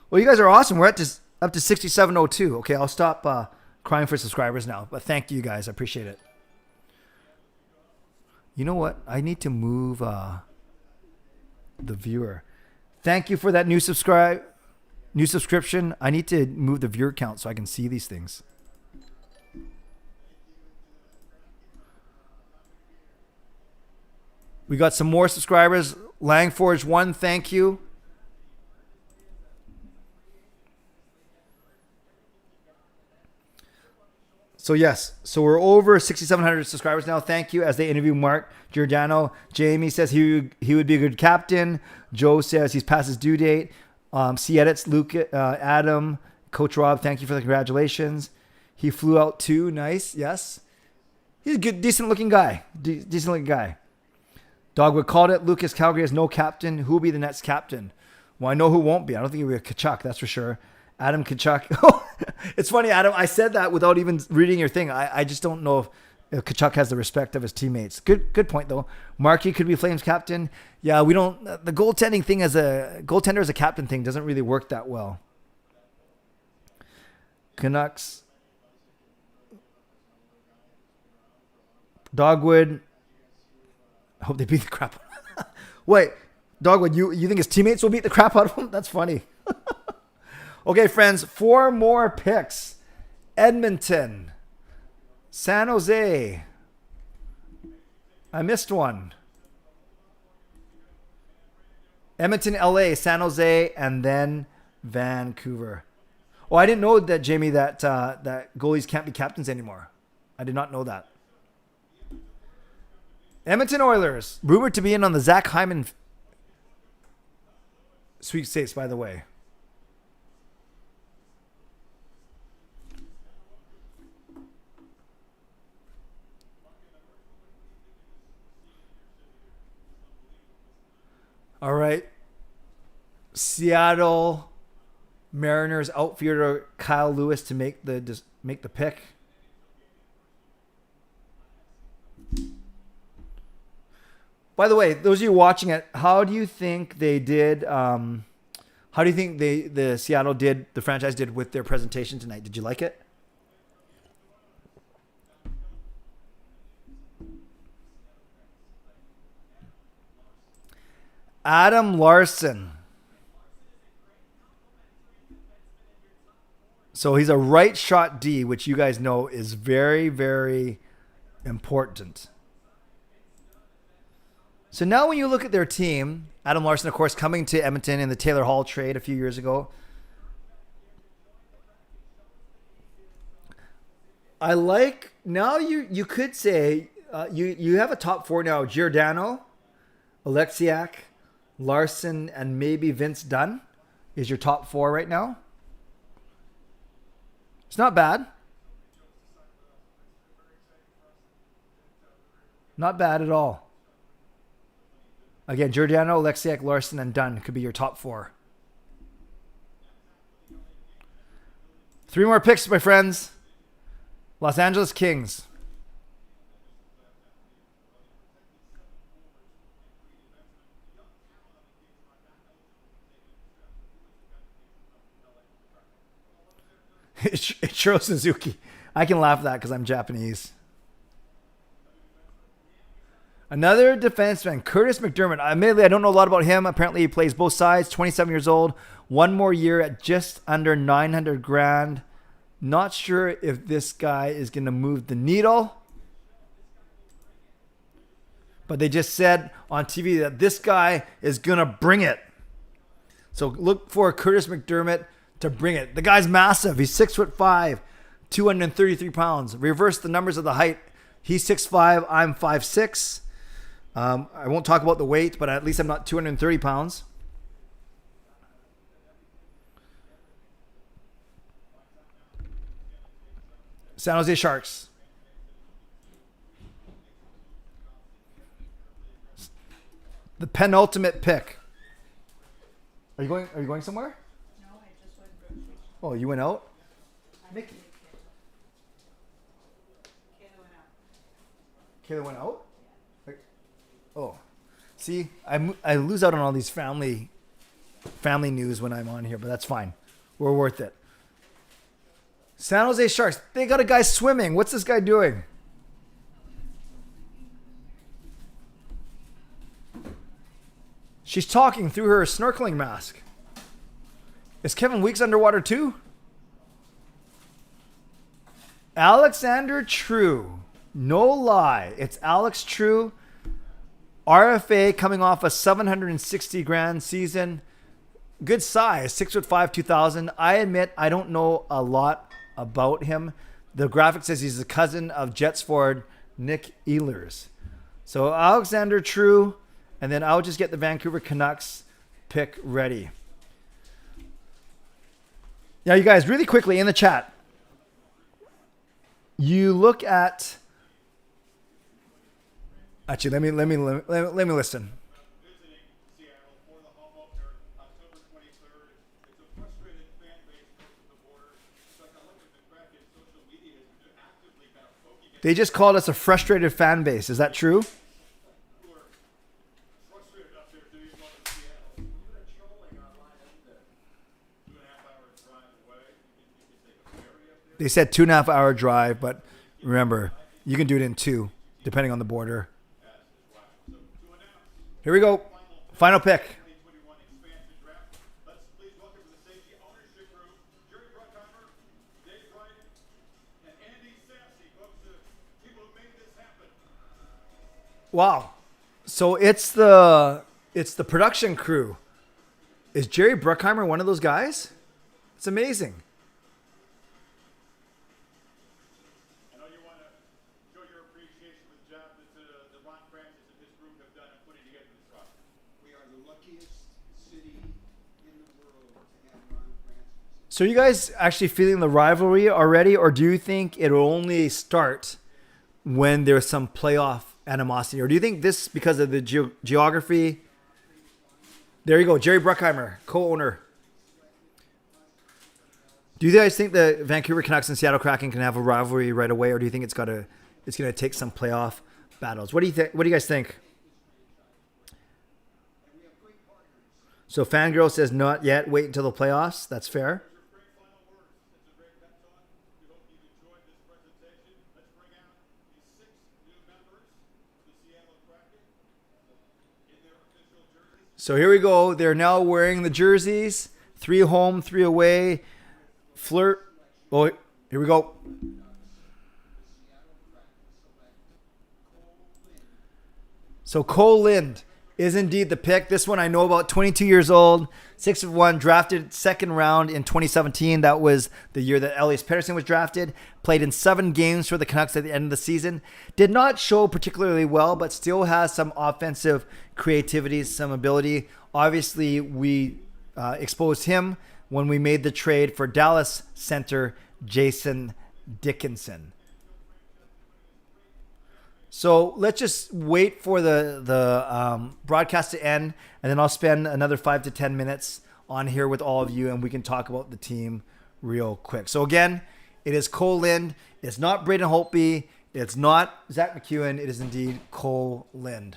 Well, you guys are awesome. We're up to 6702. Okay, I'll stop crying for subscribers now. But thank you guys. I appreciate it. You know what? I need to move the viewer. Thank you for that new subscription. I need to move the viewer count so I can see these things. We got some more subscribers. Langforge 1, thank you. So yes, so we're over 6,700 subscribers now. Thank you. As they interview Mark Giordano, Jamie says he would be a good captain. Joe says he's past his due date. C edits Luke, Adam, Coach Rob. Thank you for the congratulations. He flew out too. Nice. Yes, he's a good, decent looking guy. Decent looking guy. Dogwood called it. Lucas Calgary has no captain. Who will be the next captain? Well, I know who won't be. I don't think it'll be Kachuk. That's for sure. Adam Kachuk. It's funny, Adam. I said that without even reading your thing. I just don't know if Kachuk has the respect of his teammates. Good point though. Markey could be Flames captain. Yeah, we don't. The goaltending thing as a goaltender as a captain thing doesn't really work that well. Canucks. Dogwood. I hope they beat the crap. Wait, Dogwood, you think his teammates will beat the crap out of him? That's funny. Okay, friends, 4 more picks. Edmonton, San Jose. I missed one. Edmonton, LA, San Jose, and then Vancouver. Oh, I didn't know that, Jamie, that that goalies can't be captains anymore. I did not know that. Edmonton Oilers, rumored to be in on the Zach Hyman sweepstakes, by the way. All right. Seattle Mariners outfielder Kyle Lewis to make the pick. By the way, those of you watching it, how do you think they did? How do you think the Seattle did? The franchise did with their presentation tonight? Did you like it? Adam Larson. So he's a right shot D, which you guys know is very, very important. So now when you look at their team, Adam Larson, of course, coming to Edmonton in the Taylor Hall trade a few years ago. I like, now you could say, you have a top 4 now. Giordano, Alexiak, Larson, and maybe Vince Dunn is your top 4 right now. It's not bad. Not bad at all. Again, Giordano, Alexiak, Larson, and Dunn could be your top 4. 3 more picks, my friends. Los Angeles Kings. Ichiro Suzuki. I can laugh at that because I'm Japanese. Another defenseman, Curtis McDermott. Admittedly, I don't know a lot about him. Apparently, he plays both sides. 27 years old. 1 more year at just under $900,000. Not sure if this guy is going to move the needle. But they just said on TV that this guy is going to bring it. So look for Curtis McDermott to bring it. The guy's massive. He's 6'5", 233 pounds. Reverse the numbers of the height. He's 6'5", I'm 5'6". I won't talk about the weight, but at least I'm not 230 pounds. San Jose Sharks. The penultimate pick. Are you going somewhere? No, I just went grocery shopping. Oh, you went out? Mickey. Kayla went out. Kayla went out? Oh. See, I lose out on all these family news when I'm on here, but that's fine. We're worth it. San Jose Sharks. They got a guy swimming. What's this guy doing? She's talking through her snorkeling mask. Is Kevin Weeks underwater too? Alexander True. No lie. It's Alex True. RFA coming off a $760,000 season. Good size. 6'5", 2000. I admit I don't know a lot about him. The graphic says he's the cousin of Jets forward Nick Ehlers. So Alexander True. And then I'll just get the Vancouver Canucks pick ready. Now, you guys, really quickly in the chat, you look at. Actually, let me listen. Visiting Seattle for the home opener October 23rd. It's a frustrated fan base north of the border. So I can look at the Kraken social media has actively kind of poking at They just called us a frustrated fan base. Is that true? who are frustrated up there doing well in Seattle. You've been trolling online, isn't there? 2.5 hours drive away. You can take a ferry up there. They said 2.5 hour drive, but remember, you can do it in 2, depending on the border. So to announce Here we go. Final pick. 2021 expansion draft, let's please welcome to the safety ownership room, Jerry Bruckheimer, Dave Wright, and Andy Sassy, folks, the people who made this happen. Wow. So it's the production crew. Is Jerry Bruckheimer one of those guys? It's amazing. I know you want to show your appreciation for the job that Ron Francis and his group have done in putting together this roster. We are the luckiest city in the world to have Ron Francis. So you guys actually feeling the rivalry already, or do you think it'll only start when there's some playoff animosity? Or do you think this, because of the geography? There you go, Jerry Bruckheimer, co-owner. Do you guys think the Vancouver Canucks and Seattle Kraken can have a rivalry right away, or do you think it's going to take some playoff battles? What do you think? What do you guys think? So Fangirl says not yet. Wait until the playoffs. That's fair. Great final words. It's a great pep talk. We hope you've enjoyed this presentation. Let's bring out the 6 new members of the Seattle Kraken in their official jerseys. So here we go. They're now wearing the jerseys. 3 home, 3 away. Flirt. Oh, here we go. So Cole Lind is indeed the pick. This one I know about. 22 years old, 6'1", drafted 2nd round in 2017. That was the year that Elias Pettersson was drafted. Played in 7 games for the Canucks at the end of the season. Did not show particularly well, but still has some offensive creativity, some ability. Obviously, we exposed him when we made the trade for Dallas center Jason Dickinson. So let's just wait for the broadcast to end, and then I'll spend another 5 to 10 minutes on here with all of you, and we can talk about the team real quick. So again, it is Cole Lind. It's not Braden Holtby. It's not Zach McEwen. It is indeed Cole Lind.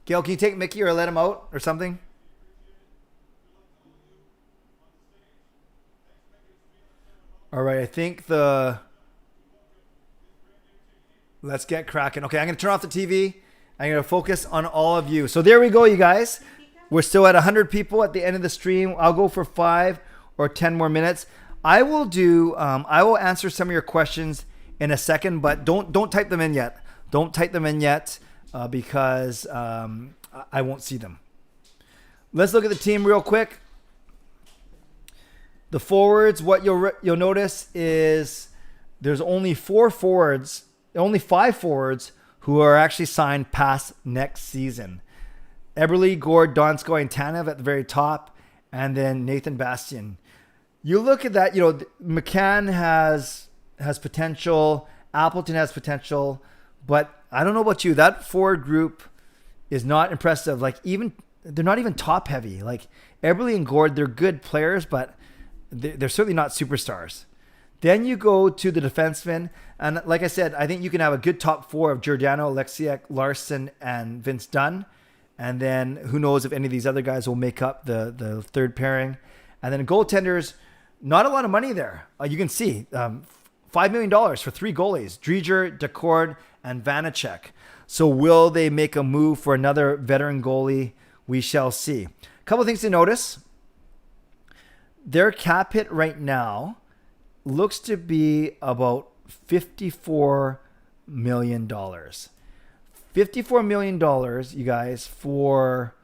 Gail, can you take Mickey or let him out or something? All right, I think let's get cracking. Okay, I'm going to turn off the TV. I'm going to focus on all of you. So there we go, you guys. We're still at 100 people at the end of the stream. I'll go for 5 or 10 more minutes. I will answer some of your questions in a second, but don't type them in yet. Don't type them in yet because I won't see them. Let's look at the team real quick. The forwards, what you'll notice is there's only five forwards who are actually signed past next season. Eberle, Gord, Donskoy, and Tanev at the very top, and then Nathan Bastian. You look at that, McCann has potential, Appleton has potential, but I don't know about you, that forward group is not impressive. Like, even they're not even top heavy. Like Eberle and Gord, they're good players, but they're certainly not superstars. Then you go to the defensemen, and like I said, I think you can have a good top four of Giordano, Alexiak, Larson, and Vince Dunn. And then who knows if any of these other guys will make up the third pairing. And then goaltenders, not a lot of money there. You can see $5 million for 3 goalies, Dreger, Decord, and Vanacek. So will they make a move for another veteran goalie? We shall see. A couple of things to notice. Their cap hit right now looks to be about $54 million. $54 million, you guys, for...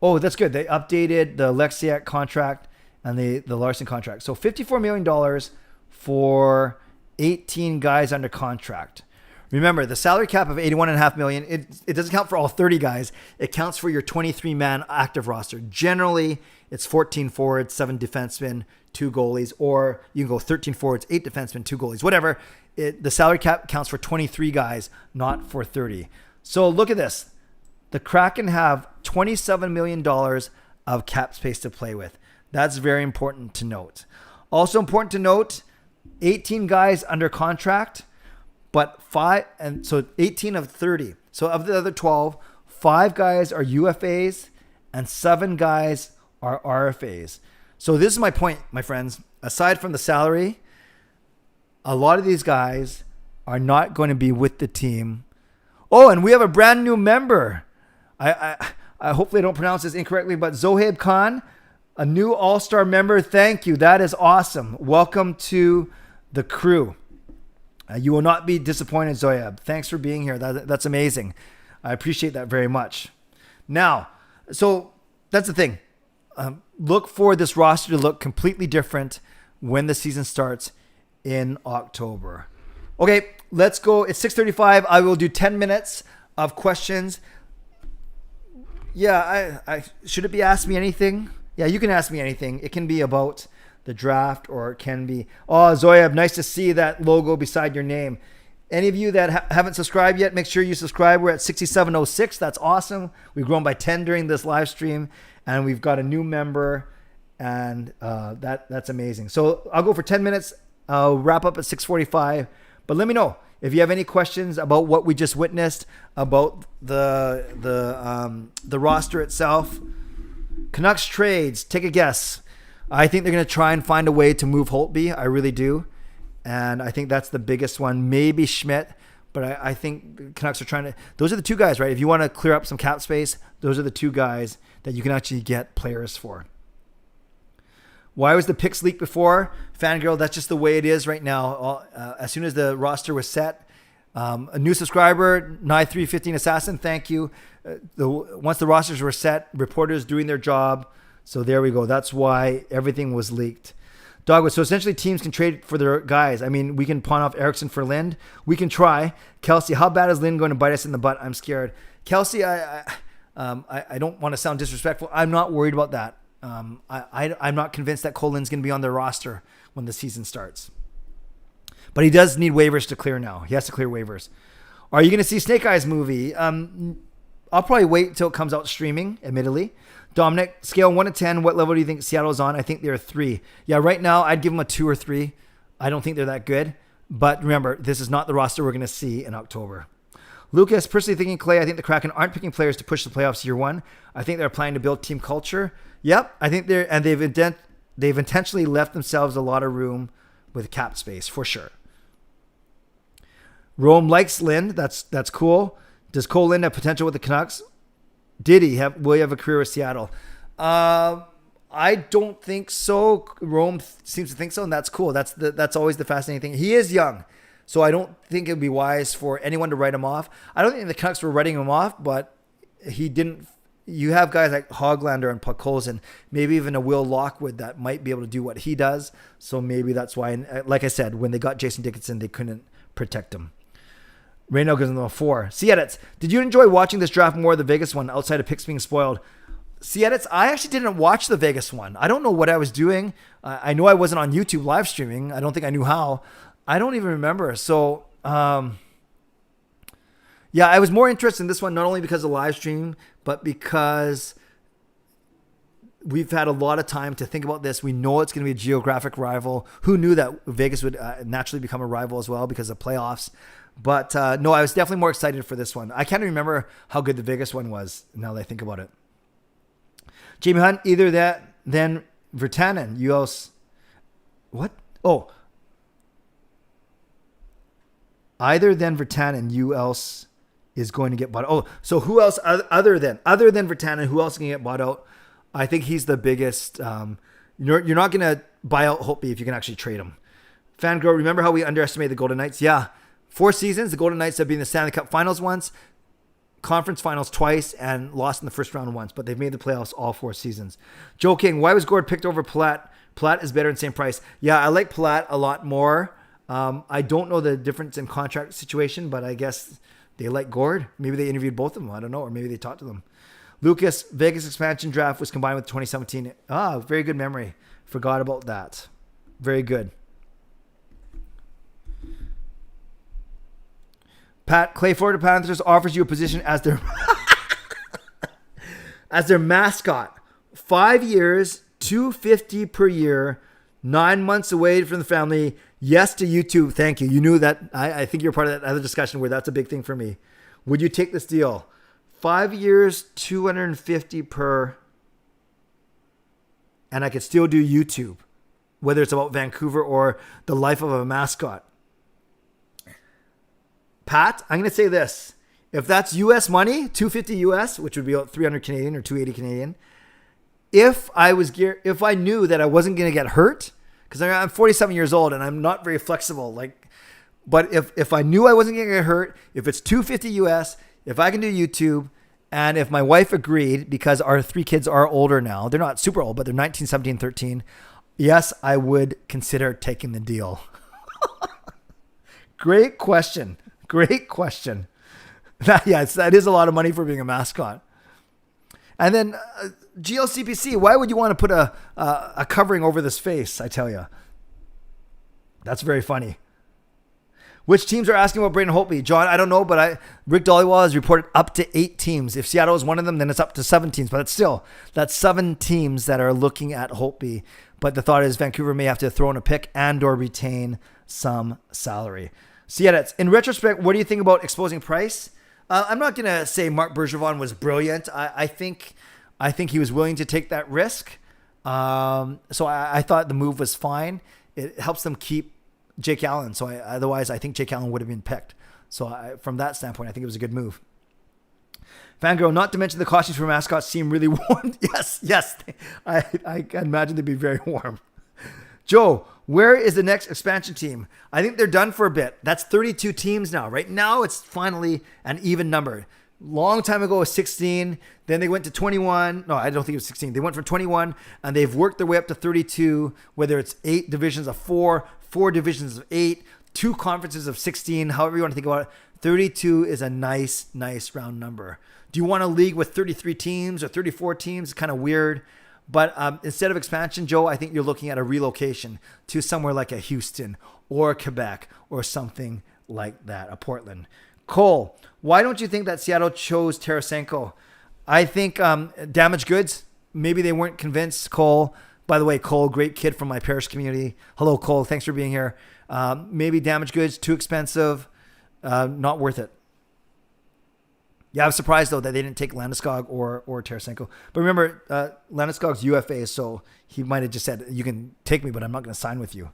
Oh, that's good. They updated the Alexiak contract and the Larson contract. So $54 million for 18 guys under contract. Remember, the salary cap of $81.5 million, it doesn't count for all 30 guys. It counts for your 23-man active roster. Generally, it's 14 forwards, 7 defensemen, 2 goalies, or you can go 13 forwards, 8 defensemen, 2 goalies, whatever. The salary cap counts for 23 guys, not for 30. So look at this. The Kraken have $27 million of cap space to play with. That's very important to note. Also important to note, 18 guys under contract, but 18 of 30. So of the other 12, 5 guys are UFAs and 7 guys are RFAs. So this is my point, my friends. Aside from the salary, a lot of these guys are not going to be with the team. Oh, and we have a brand new member. I hopefully I don't pronounce this incorrectly, but Zohaib Khan, a new all-star member. Thank you. That is awesome. Welcome to the crew. You will not be disappointed, Zohaib. Thanks for being here. That's amazing. I appreciate that very much. Now, so that's the thing. Look for this roster to look completely different when the season starts in October. Okay, let's go. It's 6:35. I will do 10 minutes of questions. Yeah, I should it be Ask Me Anything? Yeah, you can ask me anything. It can be about the draft, or it can be, oh, Zoyab, nice to see that logo beside your name. Any of you that haven't subscribed yet, make sure you subscribe. We're at 6706. That's awesome. We've grown by 10 during this live stream, and we've got a new member, and that's amazing. So I'll go for 10 minutes. I'll wrap up at 6:45. But let me know if you have any questions about what we just witnessed, about the roster itself. Canucks trades. Take a guess. I think they're going to try and find a way to move Holtby. I really do. And I think that's the biggest one. Maybe Schmidt. But I think the Canucks are trying to... Those are the 2 guys, right? If you want to clear up some cap space, those are the 2 guys that you can actually get players for. Why was the picks leaked before? Fangirl, that's just the way it is right now. As soon as the roster was set, a new subscriber, Nye315 Assassin, thank you. Once the rosters were set, reporters doing their job. So there we go. That's why everything was leaked. Dogwood, so essentially teams can trade for their guys. I mean, we can pawn off Eriksson for Lind. We can try. Kelsey, how bad is Lind going to bite us in the butt? I'm scared. Kelsey, I don't want to sound disrespectful. I'm not worried about that. I'm not convinced that Colin's going to be on their roster when the season starts. But he does need waivers to clear now. He has to clear waivers. Are you going to see Snake Eyes movie? I'll probably wait until it comes out streaming, admittedly. Dominic, scale 1 to 10, what level do you think Seattle's on? I think they're a 3. Yeah, right now I'd give them a 2 or 3. I don't think they're that good. But remember, this is not the roster we're going to see in October. Lucas, personally thinking, Clay, I think the Kraken aren't picking players to push the playoffs year 1. I think they're planning to build team culture. Yep, I think they've intentionally left themselves a lot of room with cap space, for sure. Rome likes Lind. That's cool. Does Cole Lind have potential with the Canucks? Will he have a career with Seattle? I don't think so. Rome seems to think so, and that's cool. That's always the fascinating thing. He is young, so I don't think it would be wise for anyone to write him off. I don't think the Canucks were writing him off, but he didn't you have guys like Hoglander and Podkolzin, maybe even a Will Lockwood that might be able to do what he does. So maybe that's why, and like I said, when they got Jason Dickinson, they couldn't protect him. Reno goes into a 4. C-Edits, did you enjoy watching this draft more, the Vegas one, outside of picks being spoiled? C-Edits, I actually didn't watch the Vegas one. I don't know what I was doing. I know I wasn't on YouTube live streaming. I don't think I knew how. I don't even remember. So, yeah, I was more interested in this one, not only because of live stream, but because we've had a lot of time to think about this. We know it's going to be a geographic rival. Who knew that Vegas would naturally become a rival as well because of playoffs? But no, I was definitely more excited for this one. I can't remember how good the Vegas one was now that I think about it. Jamie Hunt, either that, then Virtanen. You else, what? Oh, either then Virtanen, you else is going to get bought out. Oh, so who else other than Virtanen, who else can get bought out? I think he's the biggest. You're not going to buy out Holtby if you can actually trade him. Fangirl, remember how we underestimated the Golden Knights? Yeah. 4 seasons, the Golden Knights have been in the Stanley Cup Finals once, Conference Finals twice, and lost in the first round once, but they've made the playoffs all 4 seasons. Joe King, why was Gord picked over Palat? Palat is better in same price. Yeah, I like Palat a lot more. I don't know the difference in contract situation, but I guess they like Gord. Maybe they interviewed both of them. I don't know. Or maybe they talked to them. Lucas, Vegas expansion draft was combined with 2017. Very good memory. Forgot about that. Very good. Pat, Clay Florida Panthers offers you a position as their as their mascot. 5 years, $250 per year, 9 months away from the family. Yes to YouTube. Thank you. You knew that. I think you're part of that other discussion where that's a big thing for me. Would you take this deal? 5 years, $250 per, and I could still do YouTube, whether it's about Vancouver or the life of a mascot. Pat, I'm going to say this. If that's US money, $250 US, which would be about 300 Canadian or 280 Canadian, if I knew that I wasn't going to get hurt, because I'm 47 years old and I'm not very flexible, but if I knew I wasn't going to get hurt, if it's $250 US, if I can do YouTube, and if my wife agreed, because our 3 kids are older now, they're not super old, but they're 19, 17, 13, yes, I would consider taking the deal. Great question. Great question. Yes, that is a lot of money for being a mascot. And then GLCPC, why would you want to put a covering over this face? I tell you. That's very funny. Which teams are asking about Braden Holtby? John, I don't know, but Rick Dollywall has reported up to 8 teams. If Seattle is one of them, then it's up to 7 teams. But that's 7 teams that are looking at Holtby. But the thought is Vancouver may have to throw in a pick and or retain some salary. So yeah, in retrospect, what do you think about exposing Price? I'm not going to say Marc Bergevin was brilliant. I think he was willing to take that risk. So I thought the move was fine. It helps them keep Jake Allen. So otherwise, I think Jake Allen would have been picked. So from that standpoint, I think it was a good move. Fangirl, not to mention the costumes for mascots seem really warm. Yes. I can imagine they'd be very warm. Joe, where is the next expansion team? I think they're done for a bit. That's 32 teams now. Right now, it's finally an even number. Long time ago, it was 16. Then they went to 21. No, I don't think it was 16. They went from 21, and they've worked their way up to 32, whether it's 8 divisions of 4, 4 divisions of 8, 2 conferences of 16, however you want to think about it. 32 is a nice round number. Do you want a league with 33 teams or 34 teams? It's kind of weird. But instead of expansion, Joe, I think you're looking at a relocation to somewhere like a Houston or Quebec or something like that, a Portland. Cole, why don't you think that Seattle chose Tarasenko? I think damaged goods. Maybe they weren't convinced, Cole. By the way, Cole, great kid from my parish community. Hello, Cole. Thanks for being here. Maybe damaged goods, too expensive, not worth it. Yeah, I was surprised, though, that they didn't take Landeskog or Tarasenko. But remember, Landeskog's UFA, so he might have just said, you can take me, but I'm not going to sign with you.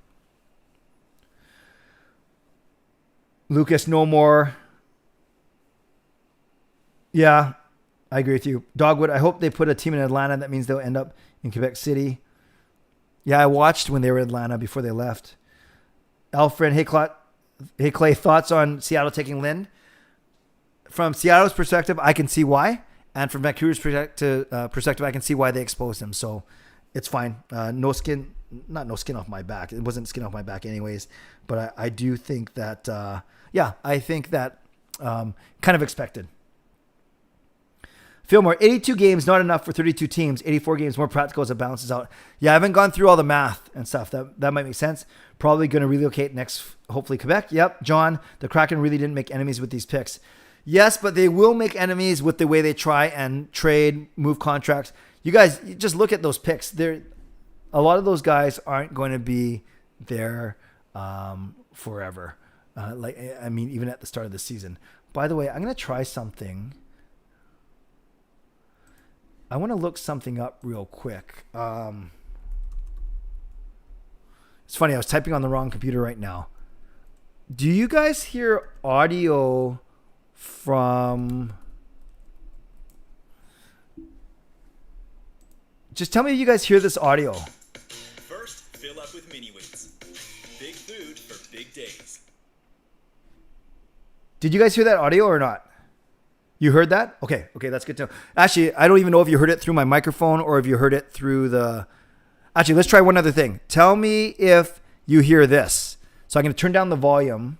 Lucas, no more. Yeah, I agree with you. Dogwood, I hope they put a team in Atlanta. That means they'll end up in Quebec City. Yeah, I watched when they were in Atlanta before they left. Alfred, hey Clay, thoughts on Seattle taking Lynn? From Seattle's perspective, I can see why. And from Vancouver's perspective, I can see why they exposed him. So it's fine. Not no skin off my back. It wasn't skin off my back anyways. But I do think that, I think that kind of expected. Fillmore, 82 games, not enough for 32 teams. 84 games, more practical as it balances out. Yeah, I haven't gone through all the math and stuff. That might make sense. Probably going to relocate next, hopefully Quebec. Yep, John, the Kraken really didn't make enemies with these picks. Yes, but they will make enemies with the way they try and trade, move contracts. You guys, just look at those picks. A lot of those guys aren't going to be there forever. Even at the start of the season. By the way, I'm going to try something. I want to look something up real quick. It's funny. I was typing on the wrong computer right now. Do you guys hear audio from... Just tell me if you guys hear this audio. First, fill up with mini wheats. Big food for big days. Did you guys hear that audio or not? You heard that? Okay, that's good to know. Actually, I don't even know if you heard it through my microphone or if you heard it through the... Actually, let's try one other thing. Tell me if you hear this. So I'm going to turn down the volume.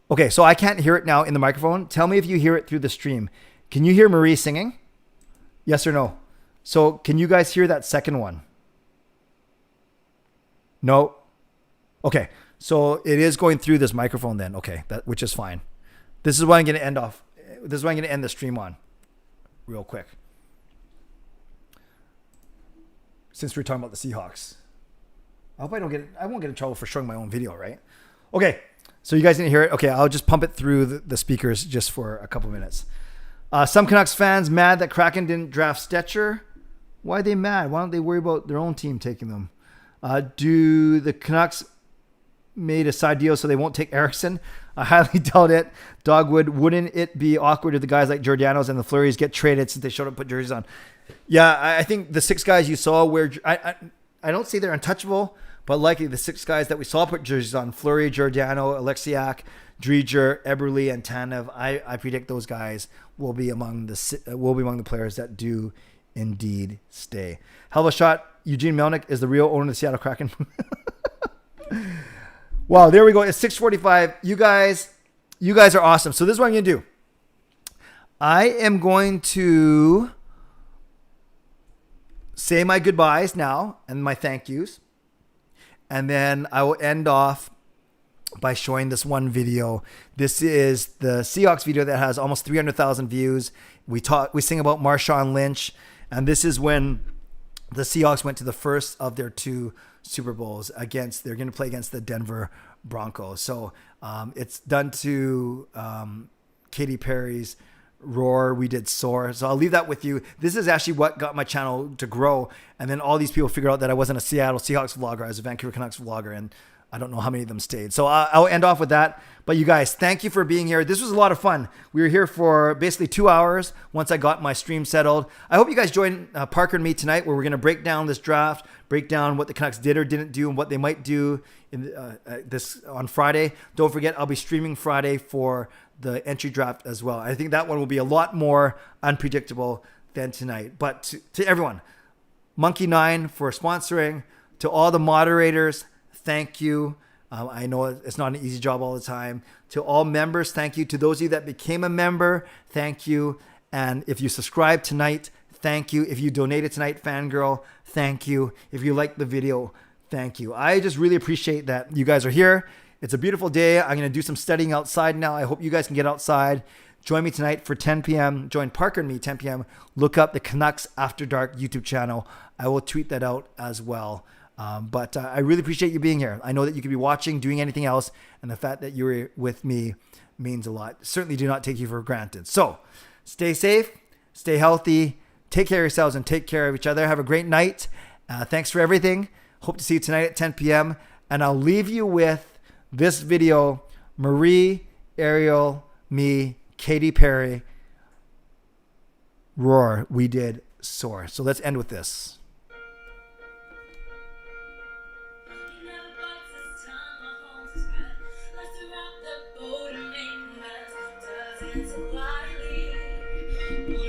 Okay, so I can't hear it now in the microphone. Tell me if you hear it through the stream. Can you hear Marie singing? Yes or no? So can you guys hear that second one? No? Okay, so it is going through this microphone then. Okay, which is fine. This is what I'm going to end off. This is what I'm going to end the stream on real quick. Since we're talking about the Seahawks. I hope I won't get in trouble for showing my own video, right? Okay. So you guys didn't hear it? Okay. I'll just pump it through the speakers just for a couple minutes. Some Canucks fans mad that Kraken didn't draft Stetcher. Why are they mad? Why don't they worry about their own team taking them? Do the Canucks made a side deal so they won't take Eriksson? I highly doubt it. Dogwood, wouldn't it be awkward if the guys like Giordano's and the Fleuries get traded since they showed up, put jerseys on? Yeah, I think the 6 guys you saw where I don't say they're untouchable, but likely the 6 guys that we saw put jerseys on: Fleury, Giordano, Alexiak, Dreger, Eberle, and Tanev. I predict those guys will be among the players that do indeed stay. Hell of a shot. Eugene Melnick is the real owner of the Seattle Kraken. Wow, there we go. It's 6:45. You guys are awesome. So this is what I'm going to do. I am going to say my goodbyes now and my thank yous. And then I will end off by showing this one video. This is the Seahawks video that has almost 300,000 views. We sing about Marshawn Lynch. And this is when the Seahawks went to the first of their 2 Super Bowls they're going to play against the Denver Broncos. So it's done to Katy Perry's Roar. We did Soar. So I'll leave that with you. This is actually what got my channel to grow. And then all these people figured out that I wasn't a Seattle Seahawks vlogger. I was a Vancouver Canucks vlogger. And I don't know how many of them stayed. So I'll end off with that. But you guys, thank you for being here. This was a lot of fun. We were here for basically 2 hours once I got my stream settled. I hope you guys join Parker and me tonight, where we're going to break down this draft, break down what the Canucks did or didn't do and what they might do in this on Friday. Don't forget, I'll be streaming Friday for the entry draft as well. I think that one will be a lot more unpredictable than tonight. But to everyone, Monkey9 for sponsoring, to all the moderators, thank you. I know it's not an easy job all the time. To all members, thank you. To those of you that became a member, thank you. And if you subscribed tonight, thank you. If you donated tonight, Fangirl, thank you. If you liked the video, thank you. I just really appreciate that you guys are here. It's a beautiful day. I'm going to do some studying outside now. I hope you guys can get outside. Join me tonight for 10 p.m. Join Parker and me 10 p.m. Look up the Canucks After Dark YouTube channel. I will tweet that out as well. But I really appreciate you being here. I know that you could be watching, doing anything else, and the fact that you're with me means a lot. Certainly do not take you for granted. So stay safe, stay healthy, take care of yourselves, and take care of each other. Have a great night. Thanks for everything. Hope to see you tonight at 10 p.m. And I'll leave you with this video: Marie, Ariel, me, Katy Perry, Roar. We did Soar. So let's end with this. friends are quietly